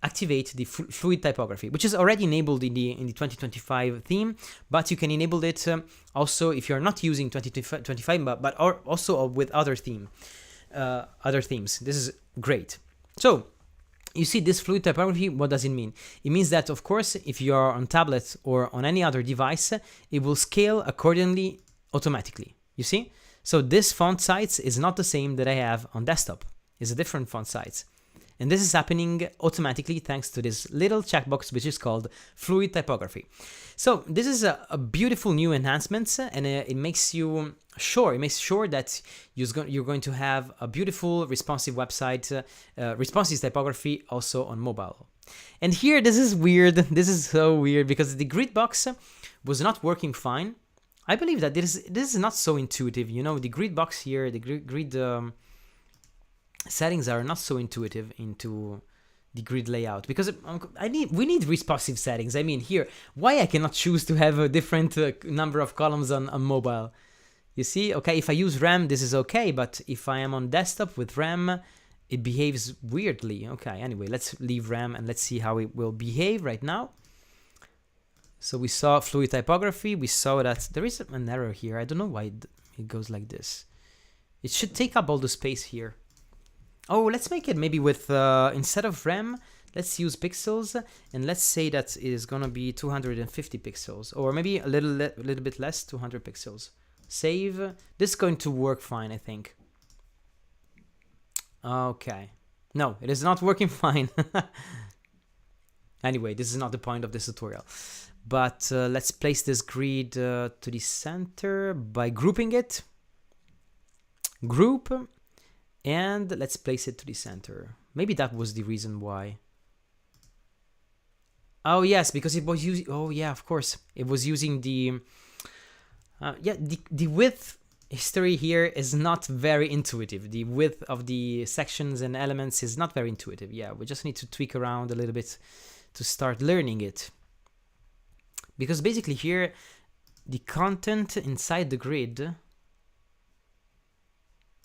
[SPEAKER 1] activate the fluid typography, which is already enabled in the 2025 theme. But you can enable it also if you're not using 2025, but also with other themes. This is great. So you see this fluid typography, what does it mean? It means that, of course, if you are on tablet or on any other device, it will scale accordingly automatically. You see? So this font size is not the same that I have on desktop. It's a different font size. And this is happening automatically thanks to this little checkbox, which is called fluid typography. So this is a beautiful new enhancement, and it makes sure that you're going to have a beautiful responsive website, responsive typography also on mobile. And here, this is weird. This is so weird because the grid box was not working fine I believe that this is not so intuitive. You know, the grid box here, the grid settings are not so intuitive into the grid layout, because we need responsive settings. I mean, here, why I cannot choose to have a different number of columns on mobile? You see, okay, if I use RAM, this is okay, but if I am on desktop with RAM, it behaves weirdly. Okay, anyway, let's leave RAM and let's see how it will behave right now. So we saw fluid typography. We saw that there is an error here. I don't know why it goes like this. It should take up all the space here. Oh, let's make it maybe with, instead of RAM, let's use pixels, and let's say that it is gonna be 250 pixels, or maybe a little bit less, 200 pixels. Save. This is going to work fine, I think. Okay. No, it is not working fine. Anyway, this is not the point of this tutorial. But let's place this grid to the center by grouping it. Group. And let's place it to the center. Maybe that was the reason why. Oh yes, because it was using, oh yeah, of course. It was using the, the width history here is not very intuitive. The width of the sections and elements is not very intuitive. Yeah, we just need to tweak around a little bit to start learning it. Because basically here, the content inside the grid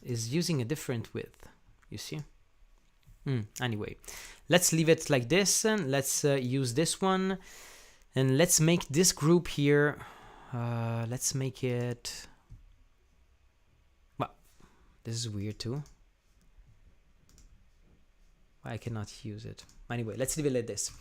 [SPEAKER 1] is using a different width, you see? Anyway, let's leave it like this, and let's use this one, and let's make this group here, let's make it, well, this is weird too. I cannot use it. Anyway, let's leave it like this.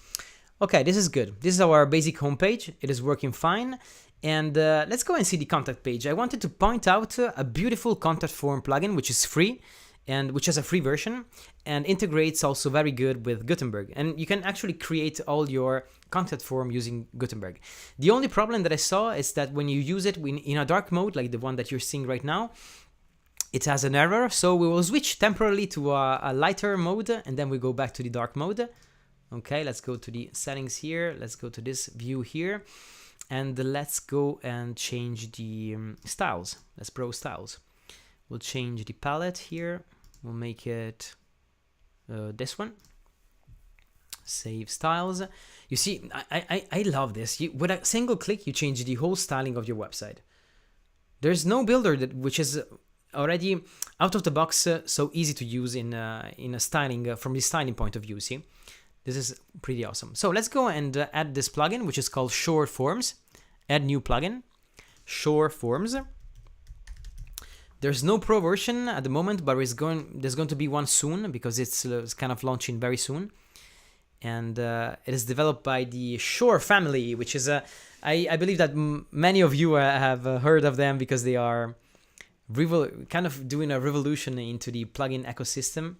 [SPEAKER 1] Okay, this is good. This is our basic homepage. It is working fine. And let's go and see the contact page. I wanted to point out a beautiful contact form plugin, which is free and which has a free version and integrates also very good with Gutenberg. And you can actually create all your contact form using Gutenberg. The only problem that I saw is that when you use it in a dark mode, like the one that you're seeing right now, it has an error. So we will switch temporarily to a lighter mode, and then we go back to the dark mode. Okay, let's go to the settings here. Let's go to this view here. And let's go and change the styles. Let's browse styles. We'll change the palette here. We'll make it this one. Save styles. You see, I love this. With a single click, you change the whole styling of your website. There's no builder which is already out of the box, so easy to use in a styling from the styling point of view. See. This is pretty awesome. So let's go and add this plugin, which is called Shore Forms. Add new plugin, Shore Forms. There's no pro version at the moment, but there's going to be one soon because it's kind of launching very soon. And it is developed by the Shore family, which is I believe that many of you have heard of them because they are kind of doing a revolution into the plugin ecosystem,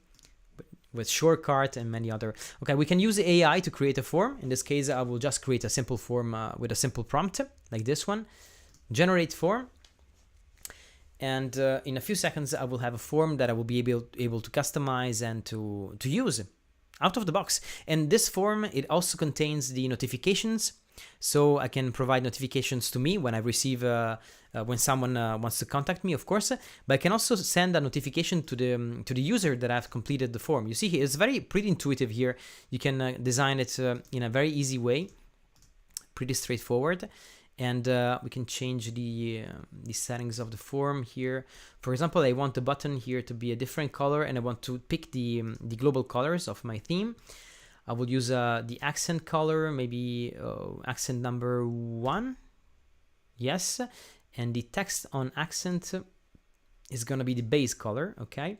[SPEAKER 1] with Shortcut and many other. Okay, we can use AI to create a form. In this case, I will just create a simple form with a simple prompt like this one. Generate form. And in a few seconds, I will have a form that I will be able to customize and to use out of the box. And this form, it also contains the notifications. So I can provide notifications to me when I receive, when someone wants to contact me, of course. But I can also send a notification to the user that I've completed the form. You see, it's pretty intuitive here. You can design it in a very easy way, pretty straightforward. And we can change the settings of the form here. For example, I want the button here to be a different color, and I want to pick the global colors of my theme. I will use the accent color, maybe accent number 1. Yes. And the text on accent is going to be the base color. Okay.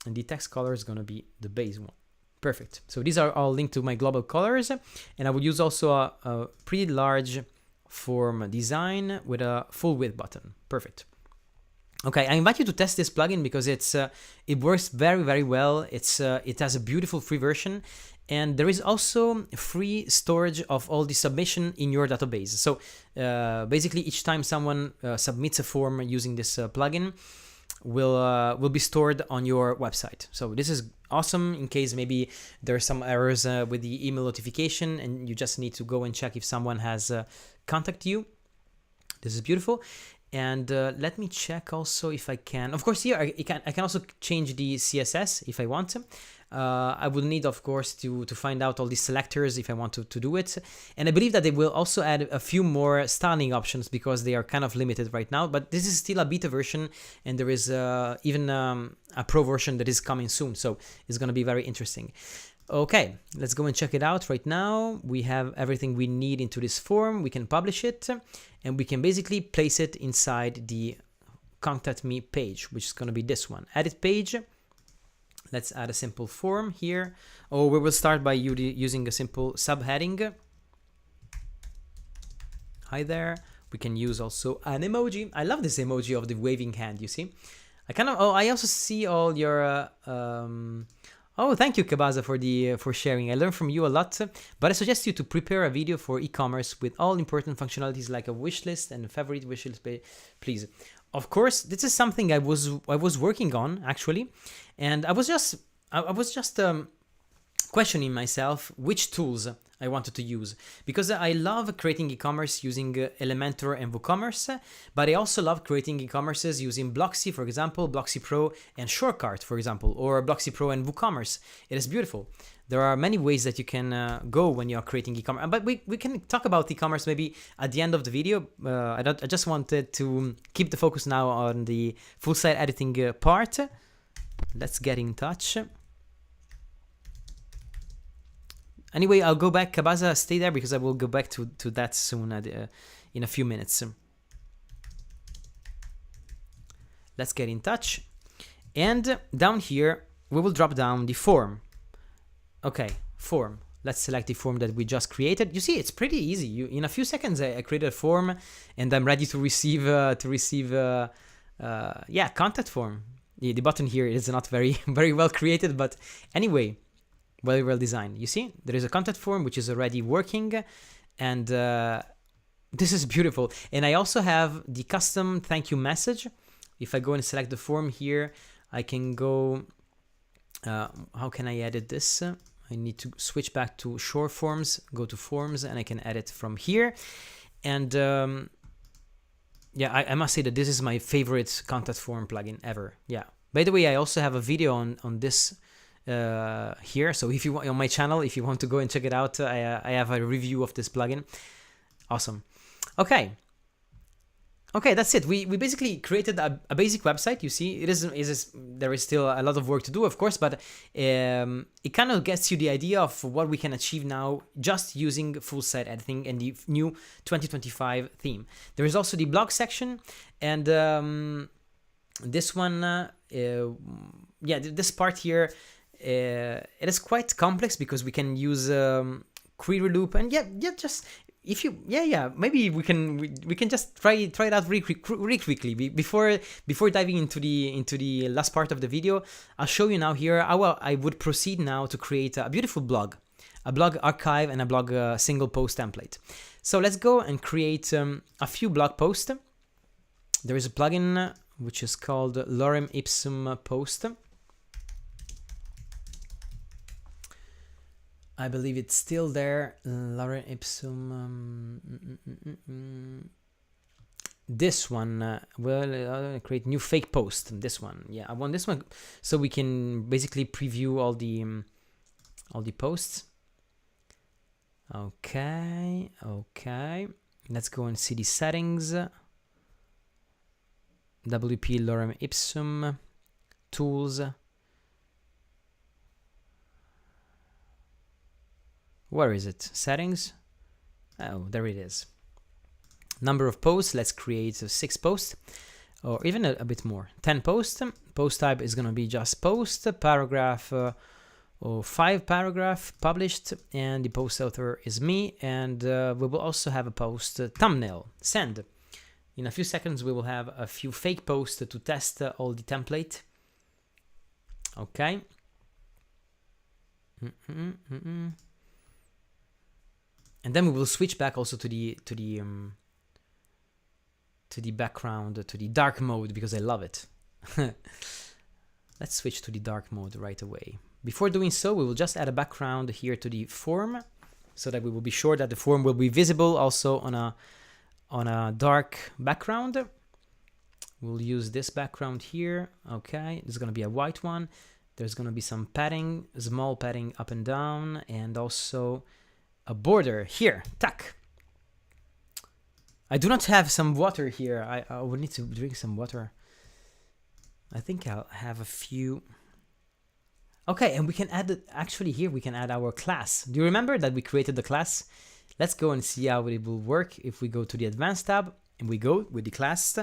[SPEAKER 1] And the text color is going to be the base one. Perfect. So these are all linked to my global colors. And I will use also a pretty large form design with a full width button. Perfect. Okay, I invite you to test this plugin because it works very, very well. It has a beautiful free version, and there is also free storage of all the submission in your database. So basically, each time someone submits a form using this plugin, will be stored on your website. So this is awesome in case maybe there are some errors with the email notification, and you just need to go and check if someone has contacted you. This is beautiful. And let me check also if I can. Of course, here I can also change the CSS if I want to. I will need, of course, to find out all these selectors if I want to do it. And I believe that they will also add a few more styling options because they are kind of limited right now. But this is still a beta version, and there is even a pro version that is coming soon. So it's going to be very interesting. Okay, let's go and check it out right now. We have everything we need into this form. We can publish it, and we can basically place it inside the Contact Me page, which is going to be this one. Edit page. Let's add a simple form here. Oh, we will start by using a simple subheading. Hi there. We can use also an emoji. I love this emoji of the waving hand, you see. I also see all your oh, thank you, Kabaza, for sharing. I learned from you a lot, but I suggest you to prepare a video for e-commerce with all important functionalities like a wish list and a favorite wish list, please. Of course, this is something I was working on actually, and I was just questioning myself which tools I wanted to use, because I love creating e-commerce using Elementor and WooCommerce, but I also love creating e-commerces using Blocksy, for example, Blocksy Pro and Shortcart, for example, or Blocksy Pro and WooCommerce. It is beautiful. There are many ways that you can go when you are creating e-commerce, but we can talk about e-commerce maybe at the end of the video. I just wanted to keep the focus now on the full site editing part. Let's get in touch. Anyway, I'll go back. Kabaza, stay there because I will go back to that soon in a few minutes. Let's get in touch. And down here, we will drop down the form. Okay, form. Let's select the form that we just created. You see, it's pretty easy. In a few seconds, I created a form and I'm ready to receive contact form. The button here is not very well created, but anyway, very well designed. You see, there is a contact form which is already working, and this is beautiful. And I also have the custom thank you message. If I go and select the form here, I can go. How can I edit this? I need to switch back to short forms, go to forms, and I can edit from here. And yeah, I must say that this is my favorite contact form plugin ever. Yeah. By the way, I also have a video on this here. So if you want on my channel, if you want to go and check it out, I have a review of this plugin. Awesome. Okay, that's it. We basically created a basic website. You see, there is still a lot of work to do, of course, but it kind of gets you the idea of what we can achieve now just using full site editing and the new 2025 theme. There is also the blog section, and this one, this part here, it is quite complex because we can use query loop, and just if you maybe we can just try it out really quickly before diving into the last part of the video. I'll show you now here how I would proceed now to create a beautiful blog, a blog archive, and a blog single post template. So let's go and create a few blog posts. There is a plugin which is called Lorem Ipsum Post. I believe it's still there. Lorem Ipsum. This one will create new fake post. This one, I want this one so we can basically preview all the posts. Okay. Let's go and see the settings. WP Lorem Ipsum tools. Where is it? Settings? Oh, there it is. Number of posts. Let's create 6 posts, or even a bit more. 10 posts. Post type is going to be just post. Paragraph or 5 paragraph published, and the post author is me. And we will also have a post thumbnail. Send. In a few seconds, we will have a few fake posts to test all the template. Okay. And then we will switch back also to the background, to the dark mode, because I love it. Let's switch to the dark mode right away. Before doing so, we will just add a background here to the form, so that we will be sure that the form will be visible also on on a dark background. We'll use this background here. Okay, there's gonna be a white one. There's gonna be some padding, small padding up and down, and also a border here. Tack. I do not have some water here. I would need to drink some water. I think I'll have a few. Okay, and we can add, actually here we can add our class. Do you remember that we created the class? Let's go and see how it will work if we go to the advanced tab and we go with the class.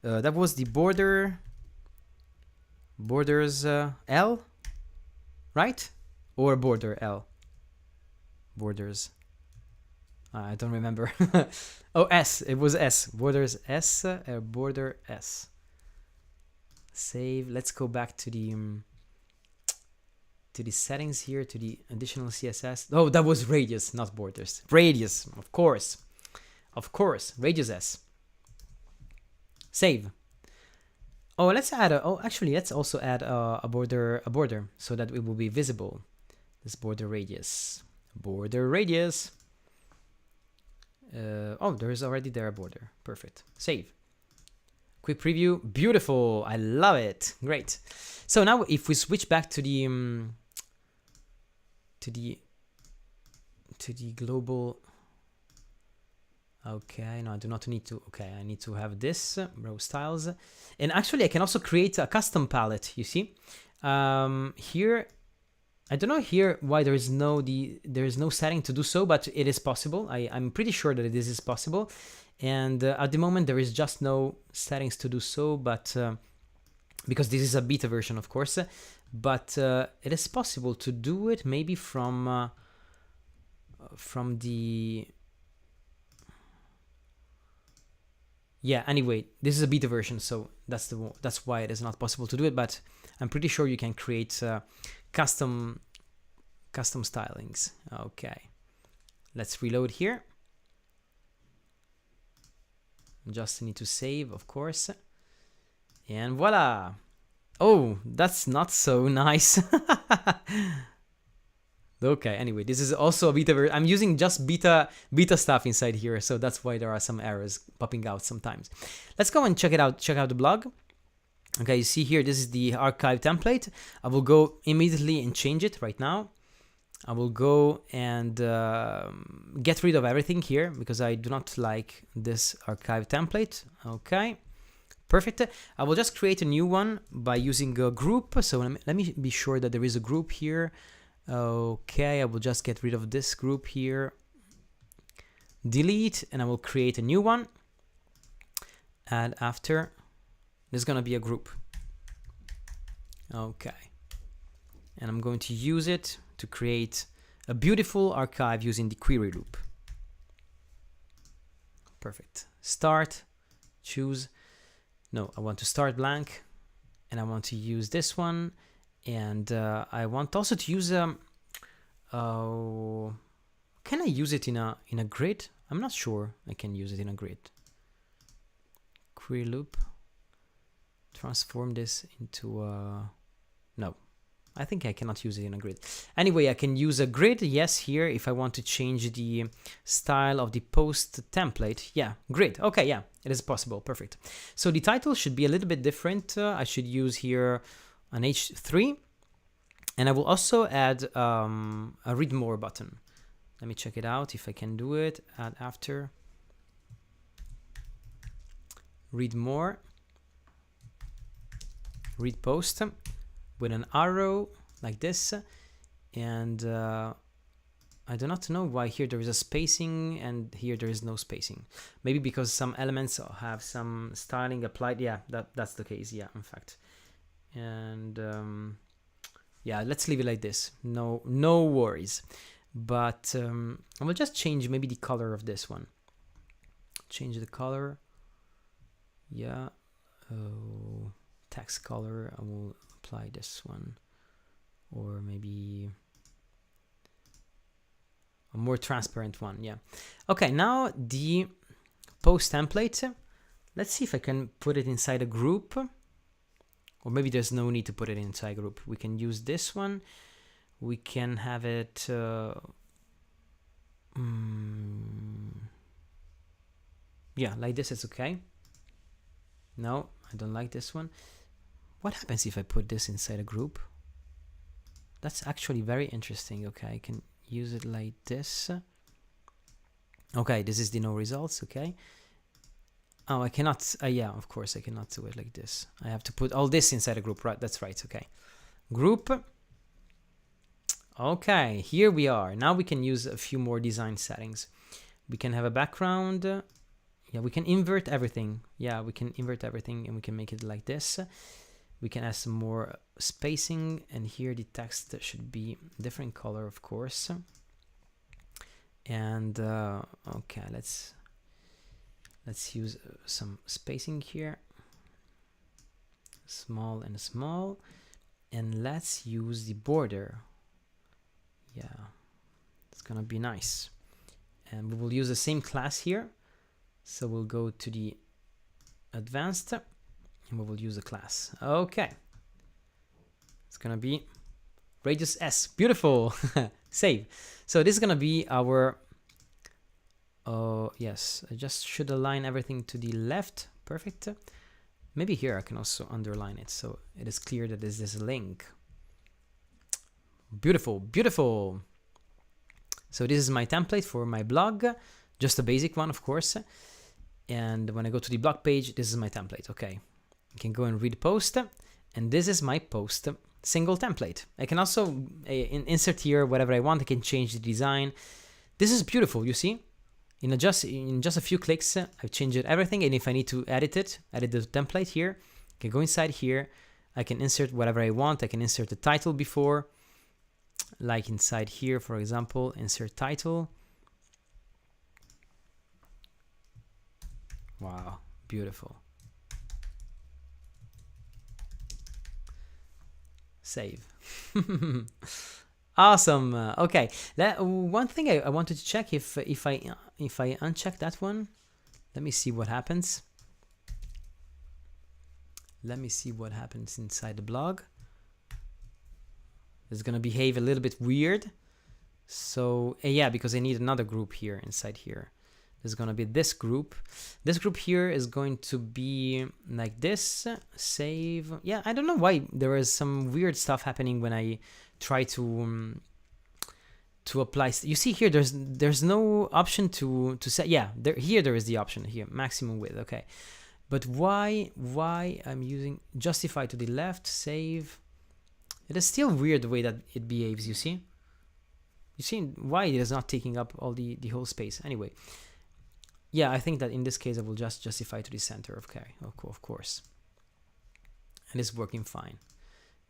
[SPEAKER 1] That was the borders L, right? Or border L? Borders. I don't remember. Oh, S. It was S. Borders S. Border S. Save. Let's go back to the settings here, to the additional CSS. Oh, that was radius, not borders. Radius, of course. Of course. Radius S. Save. Oh, let's add a, oh, actually, let's also add a border so that it will be visible. This border radius. Border radius. Oh, there is already there a border. Perfect. Save. Quick preview. Beautiful. I love it. Great. So now if we switch back to the global. Okay, no, I do not need to. Okay, I need to have this row styles, and actually I can also create a custom palette. You see, here, I don't know here why there is no setting to do so, but it is possible. I'm pretty sure that this is possible, and at the moment there is just no settings to do so, but because this is a beta version, of course, but it is possible to do it maybe from the. Yeah, anyway, this is a beta version, so that's why it is not possible to do it, but I'm pretty sure you can create custom stylings. Okay, let's reload here. Just need to save, of course, and voila. Oh, that's not so nice. Okay, anyway, this is also a beta version. I'm using just beta stuff inside here, so that's why there are some errors popping out sometimes. Let's go and check it out. Check out the blog. Okay, you see here, this is the archive template. I will go immediately and change it right now. I will go and get rid of everything here because I do not like this archive template. Okay, perfect. I will just create a new one by using a group. So let me be sure that there is a group here. Okay, I will just get rid of this group here, delete, and I will create a new one. Add after. There's gonna be a group. Okay, and I'm going to use it to create a beautiful archive using the query loop. Perfect. Start, choose. No, I want to start blank, and I want to use this one. And I want also to use can I use it in a grid? I'm not sure I can use it in a grid. Query loop. Transform this into no. I think I cannot use it in a grid. Anyway, I can use a grid, yes, here if I want to change the style of the post template. Yeah, grid. Okay, yeah, it is possible. Perfect. So the title should be a little bit different. I should use here an H3, and I will also add a read more button. Let me check it out if I can do it. Add after, read more, read post with an arrow like this, and I do not know why here there is a spacing and here there is no spacing. Maybe because some elements have some styling applied. Yeah, that's the case. Yeah, in fact. And yeah, let's leave it like this. No worries. But I will just change maybe the color of this one. Change the color. Yeah. Oh, text color. I will apply this one, or maybe a more transparent one. Yeah. Okay. Now the post template. Let's see if I can put it inside a group. Or maybe there's no need to put it inside a group. We can use this one. We can have it. Yeah, like this is okay. No, I don't like this one. What happens if I put this inside a group? That's actually very interesting. Okay, I can use it like this. Okay, this is the no results. Okay. Oh, I cannot. Yeah, of course, I cannot do it like this. I have to put all this inside a group, right? That's right. Okay. Group. Okay, here we are. Now we can use a few more design settings. We can have a background. Yeah, we can invert everything. Yeah, we can invert everything and we can make it like this. We can add some more spacing, and here the text should be different color, of course. And okay, let's use some spacing here, small and small, and let's use the border. Yeah, it's gonna be nice. And we will use the same class here, so we'll go to the advanced and we will use a class. Okay, it's gonna be radius S. Beautiful. Save. So this is gonna be our yes, I just should align everything to the left. Perfect. Maybe here I can also underline it so it is clear that this is a link. Beautiful, beautiful. So this is my template for my blog, just a basic one, of course. And when I go to the blog page, this is my template. Okay, I can go and read post, and this is my post single template. I can also insert here whatever I want. I can change the design. This is beautiful, you see? In just a few clicks, I've changed everything. And if I need to edit the template here, I can go inside here. I can insert whatever I want. I can insert the title before, like inside here, for example, insert title. Wow, beautiful. Save. Awesome. Okay. One thing I wanted to check, if I uncheck that one, let me see what happens. Let me see what happens inside the blog. It's gonna behave a little bit weird. So yeah, because I need another group here inside here. There's gonna be this group. This group here is going to be like this. Save. Yeah, I don't know why there is some weird stuff happening when I try to apply. You see here, there's no option to set. Yeah, there is the option here, maximum width. Okay, but why I'm using justify to the left, save. It is still weird the way that it behaves. You see why it is not taking up all the whole space. Anyway, yeah, I think that in this case I will just justify to the center. Okay, of course, and it's working fine.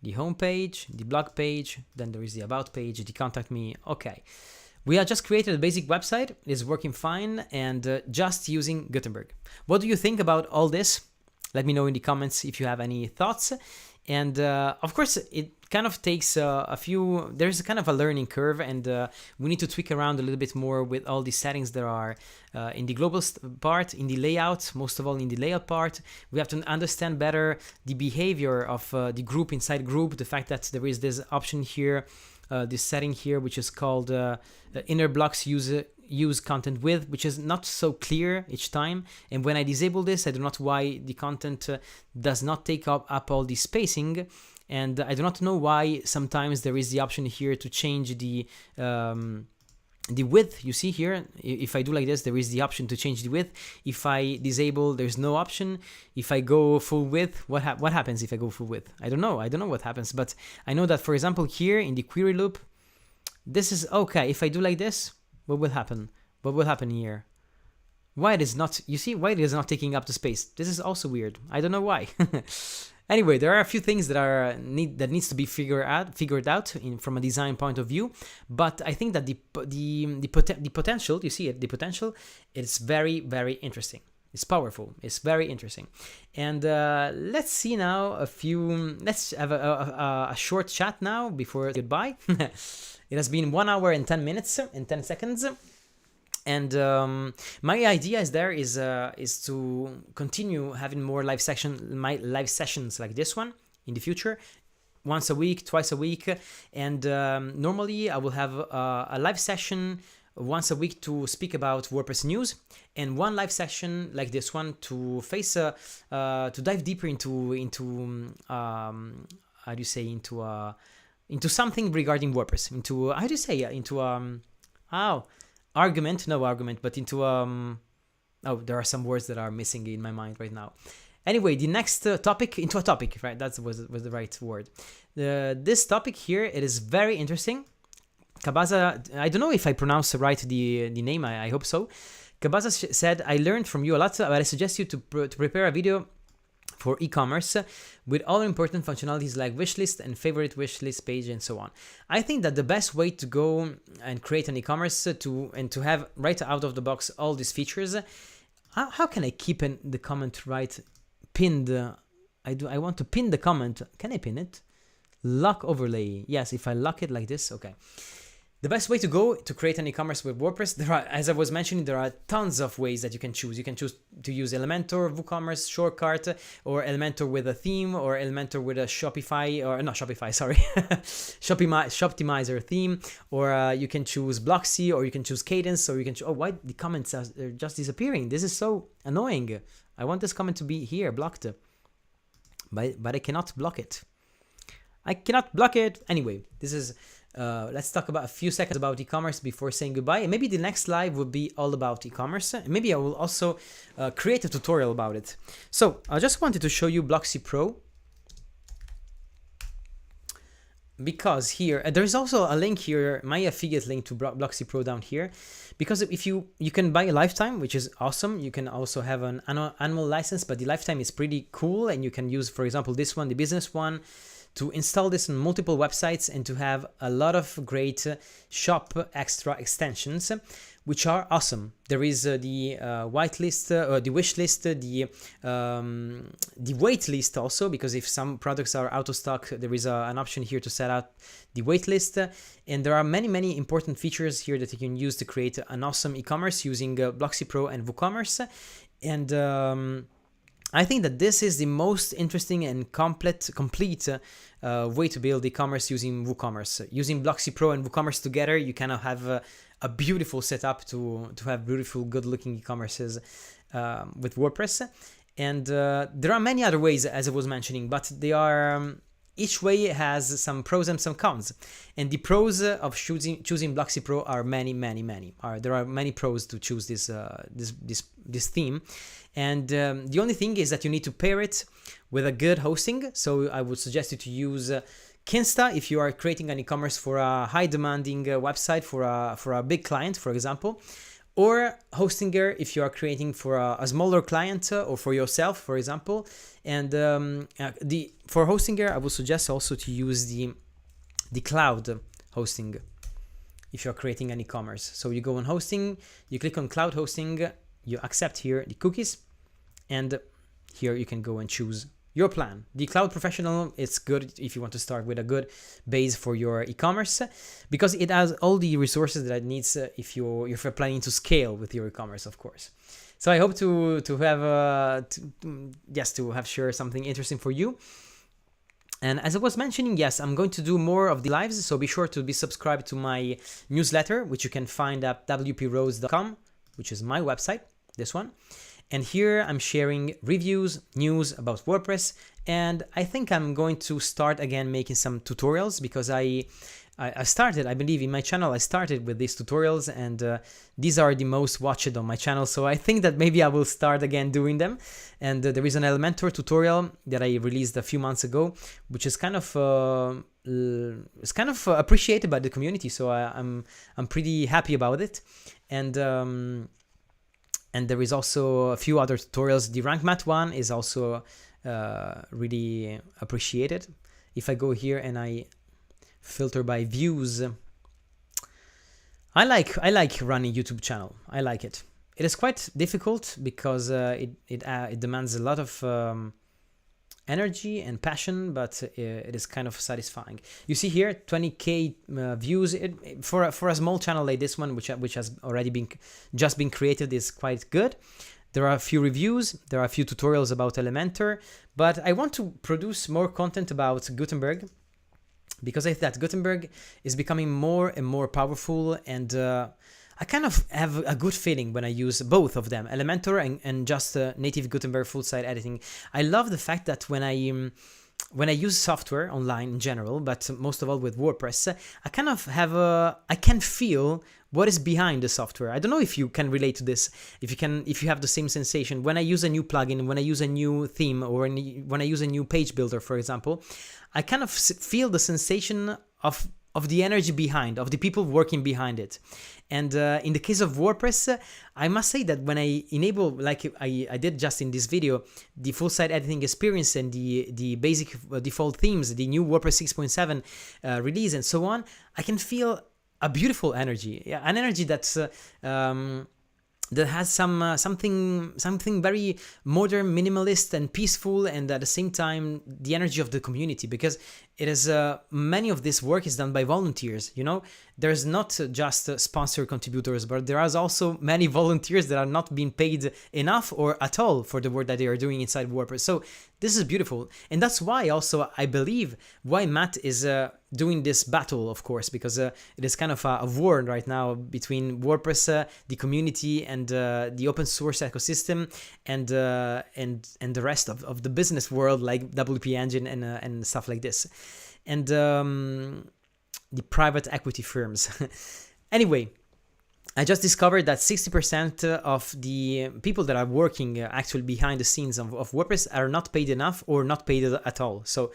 [SPEAKER 1] The home page, the blog page, then there is the about page, the contact me. Okay, we have just created a basic website. It is working fine, and just using Gutenberg. What do you think about all this? Let me know in the comments if you have any thoughts. And of course, it kind of takes there's a kind of a learning curve, and we need to tweak around a little bit more with all the settings that are in the global part, in the layout, most of all in the layout part. We have to understand better the behavior of the group inside group, the fact that there is this option here, this setting here, which is called inner blocks use content with, which is not so clear each time. And when I disable this, I do not know why the content does not take up all the spacing. And I do not know why sometimes there is the option here to change the width. You see here, if I do like this, there is the option to change the width. If I disable, there's no option. If I go full width, what happens if I go full width? I don't know what happens, but I know that, for example, here in the query loop, this is okay. If I do like this, what will happen? What will happen here? Why it is not, you see, why it is not taking up the space? This is also weird. I don't know why. Anyway, there are a few things that needs to be figured out from a design point of view. But I think that the potential, you see it, the potential, it's very, very interesting. It's powerful. It's very interesting. And let's see now let's have a short chat now before goodbye. It has been 1 hour and 10 minutes and 10 seconds. And my idea is to continue having more live sessions like this one in the future, once a week, twice a week. And normally I will have a live session once a week to speak about WordPress news, and one live session like this one to face to dive deeper into how do you say, into something regarding WordPress, into how do you say, into argument, no argument, but into oh, there are some words that are missing in my mind right now. Anyway, the next topic, into a topic, right? That was the right word. This topic here, it is very interesting. Kabaza, I don't know if I pronounce right the name, I hope so. Kabaza said, I learned from you a lot, but I suggest you to prepare a video for e-commerce with all important functionalities like wishlist and favorite wishlist page and so on. I think that the best way to go and create an e-commerce to have right out of the box all these features. How can I keep the comment right pinned? I want to pin the comment. Can I pin it? Lock overlay. Yes, if I lock it like this, okay. The best way to go to create an e-commerce with WordPress, there are, as I was mentioning, there are tons of ways that you can choose. You can choose to use Elementor, WooCommerce, Shortcut, or Elementor with a theme, or Elementor with a Shopify, or not Shopify, sorry, Shoptimizer theme, or you can choose Blocksy, or you can choose Cadence, or you can choose, oh, why the comments are just disappearing? This is so annoying. I want this comment to be here, blocked, but I cannot block it. I cannot block it. Anyway, this is... let's talk about a few seconds about e-commerce before saying goodbye. And maybe the next live will be all about e-commerce. Maybe I will also create a tutorial about it. So I just wanted to show you Blocksy Pro, because here there's also a link here, my affiliate link to Blocksy Pro down here. Because if you can buy a lifetime, which is awesome. You can also have an annual license, but the lifetime is pretty cool, and you can use, for example, this one, the business one, to install this on multiple websites and to have a lot of great shop extra extensions, which are awesome. There is the whitelist, or the wish list, the wait list also, because if some products are out of stock, there is an option here to set out the wait list. And there are many important features here that you can use to create an awesome e-commerce using Blocksy Pro and WooCommerce. And I think that this is the most interesting and complete way to build e-commerce using WooCommerce. Using Blocksy Pro and WooCommerce together, you kind of have a beautiful setup to have beautiful, good-looking e-commerces with WordPress. And there are many other ways, as I was mentioning, but they are each way has some pros and some cons. And the pros of choosing Blocksy Pro are many. There are many pros to choose this theme. And the only thing is that you need to pair it with a good hosting. So I would suggest you to use Kinsta if you are creating an e-commerce for a high demanding website for a big client, for example, or Hostinger if you are creating for a smaller client or for yourself, for example. And for Hostinger, I would suggest also to use the cloud hosting if you're creating an e-commerce. So you go on hosting, you click on cloud hosting, you accept here the cookies, and here you can go and choose your plan. The Cloud Professional, it's good if you want to start with a good base for your e-commerce, because it has all the resources that it needs if you're planning to scale with your e-commerce, of course. So I hope to have shared something interesting for you. And as I was mentioning, yes, I'm going to do more of the lives, so be sure to be subscribed to my newsletter, which you can find at wprose.com, which is my website, this one. And here I'm sharing reviews, news about WordPress, and I think I'm going to start again making some tutorials, because I started, I believe in my channel, I started with these tutorials, and these are the most watched on my channel, so I think that maybe I will start again doing them. And there is an Elementor tutorial that I released a few months ago, which is kind of appreciated by the community, so I'm pretty happy about it. And there is also a few other tutorials. The Rank Math one is also really appreciated. If I go here and I filter by views, I like running YouTube channel. I like it. It is quite difficult because it demands a lot of energy and passion, but it is kind of satisfying. You see here 20k views. For a small channel like this one, which has already just been created, is quite good. There are a few reviews, there are a few tutorials about Elementor, but I want to produce more content about Gutenberg, because I think that Gutenberg is becoming more and more powerful, and I kind of have a good feeling when I use both of them, Elementor and just native Gutenberg full site editing. I love the fact that when I use software online in general, but most of all with WordPress, I kind of have I can feel what is behind the software. I don't know if you can relate to this, if you have the same sensation. When I use a new plugin, when I use a new theme, or when I use a new page builder, for example, I kind of feel the sensation of the energy behind, of the people working behind it. And in the case of WordPress, I must say that when I enable, like I did just in this video, the full site editing experience and the basic default themes, the new WordPress 6.7 release and so on, I can feel a beautiful energy, an energy that's that has something very modern, minimalist, and peaceful, and at the same time the energy of the community, because it is many of this work is done by volunteers. You know, there's not just sponsored contributors, but there are also many volunteers that are not being paid enough or at all for the work that they are doing inside WordPress. So this is beautiful, and that's why also I believe why Matt is doing this battle, of course, because it is kind of a war right now between WordPress, the community, and the open source ecosystem, and the rest of the business world, like WP Engine and stuff like this, and the private equity firms. Anyway, I just discovered that 60% of the people that are working actually behind the scenes of WordPress are not paid enough or not paid at all. So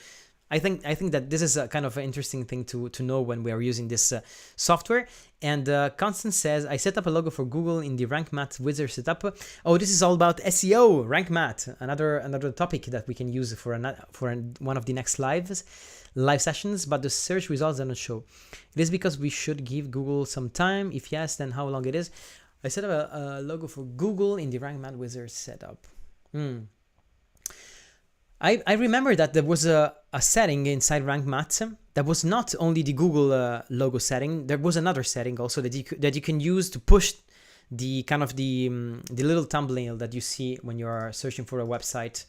[SPEAKER 1] I think that this is a kind of an interesting thing to know when we are using this software. And Constance says, I set up a logo for Google in the Rank Math wizard setup. Oh, this is all about SEO, Rank Math, another topic that we can use for one of the next live sessions, but the search results do not show. It is because we should give Google some time. If yes, then how long it is? I set up a logo for Google in the Rank Math wizard setup. I remember that there was a setting inside Rank Math that was not only the Google logo setting. There was another setting also that you can use to push the kind of the little thumbnail that you see when you are searching for a website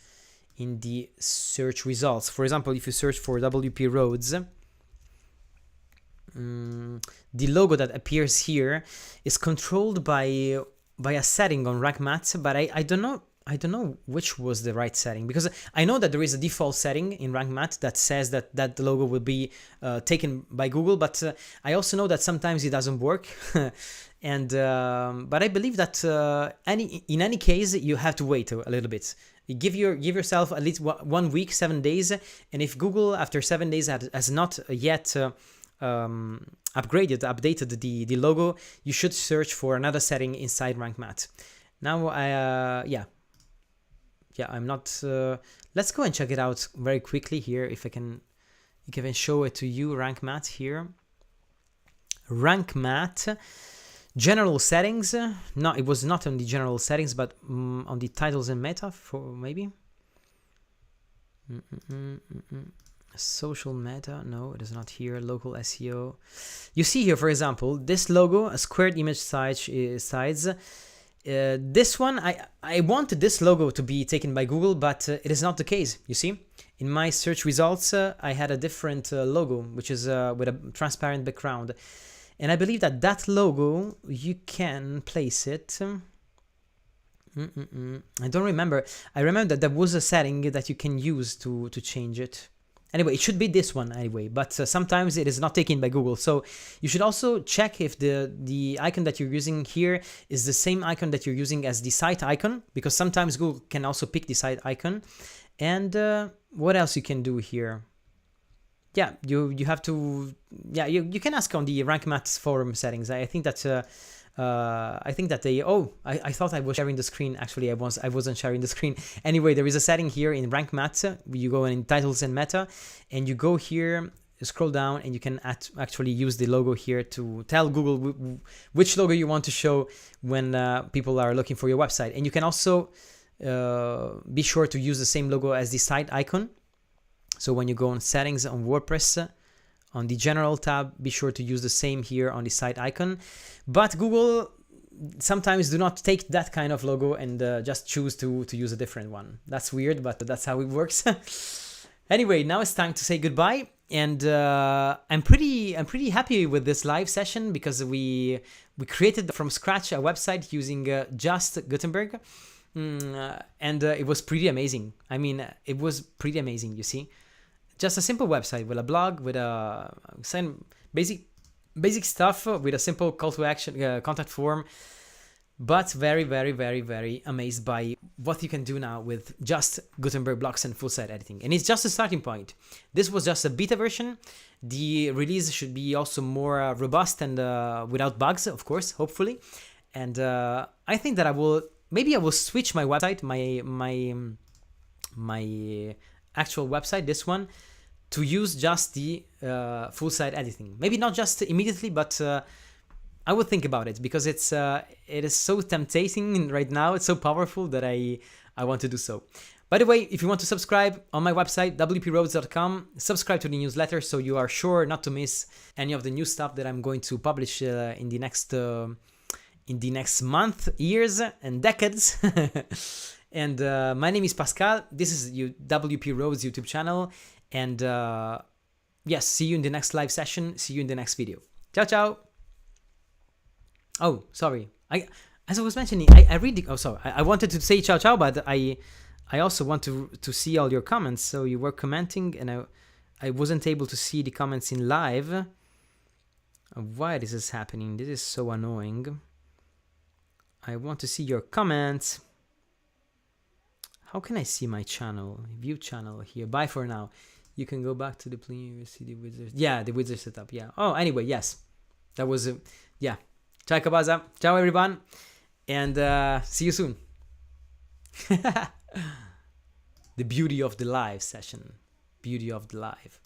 [SPEAKER 1] in the search results. For example, if you search for WP Roads, the logo that appears here is controlled by a setting on Rank Math, but I don't know which was the right setting, because I know that there is a default setting in Rank Math that says that the logo will be taken by Google, but I also know that sometimes it doesn't work. And but I believe that in any case you have to wait a little bit. Give yourself at least 1 week, 7 days, and if Google after 7 days has not yet updated the logo, you should search for another setting inside Rank Math. Now I'm not. Let's go and check it out very quickly here. If I can show it to you, Rank Math here. Rank Math. General settings. No, it was not on the general settings, but on the titles and meta for maybe. Social meta. No, it is not here. Local SEO. You see here, for example, this logo, a squared image size. This one, I wanted this logo to be taken by Google, but it is not the case. You see, in my search results, I had a different logo, which is with a transparent background. And I believe that logo, you can place it. I don't remember. I remember that there was a setting that you can use to change it. Anyway, it should be this one anyway, but sometimes it is not taken by Google. So you should also check if the icon that you're using here is the same icon that you're using as the site icon, because sometimes Google can also pick the site icon. And what else you can do here? Yeah, you have to, you can ask on the Rank Math forum settings. I think that they, I thought I was sharing the screen. Actually, I wasn't sharing the screen. Anyway, there is a setting here in Rank Math. You go in titles and meta, and you go here, scroll down, and you can actually use the logo here to tell Google which logo you want to show when people are looking for your website. And you can also be sure to use the same logo as the site icon. So when you go on settings on WordPress, on the general tab, be sure to use the same here on the site icon. But Google sometimes do not take that kind of logo and just choose to use a different one. That's weird, but that's how it works. Anyway, now it's time to say goodbye. And I'm pretty happy with this live session because we created from scratch a website using just Gutenberg, and it was pretty amazing. I mean, it was pretty amazing. You see, just a simple website with a blog, with a basic stuff, with a simple call to action, contact form. But very amazed by what you can do now with just Gutenberg blocks and full site editing. And it's just a starting point. This was just a beta version. The release should be also more robust and without bugs, of course, hopefully. And I think that I will switch my website, my actual website, this one, to use just the full site editing. Maybe not just immediately, but I would think about it because it is so tempting right now. It's so powerful that I want to do so. By the way, if you want to subscribe on my website, wproads.com, subscribe to the newsletter so you are sure not to miss any of the new stuff that I'm going to publish in the next month, years, and decades. And my name is Pascal. This is WP Roads YouTube channel. And yes, see you in the next live session. See you in the next video. Ciao, ciao. Oh, sorry. As I was mentioning, I really... Oh, sorry. I wanted to say ciao ciao, but I also want to see all your comments. So you were commenting, and I wasn't able to see the comments in live. Why this is happening? This is so annoying. I want to see your comments. How can I see my channel? View channel here. Bye for now. You can go back to the previous see the wizard. Yeah, the wizard setup. Yeah. Oh, anyway, yes. That was... yeah. Ciao Kabaza, ciao everyone, and see you soon. The beauty of the live session, beauty of the live.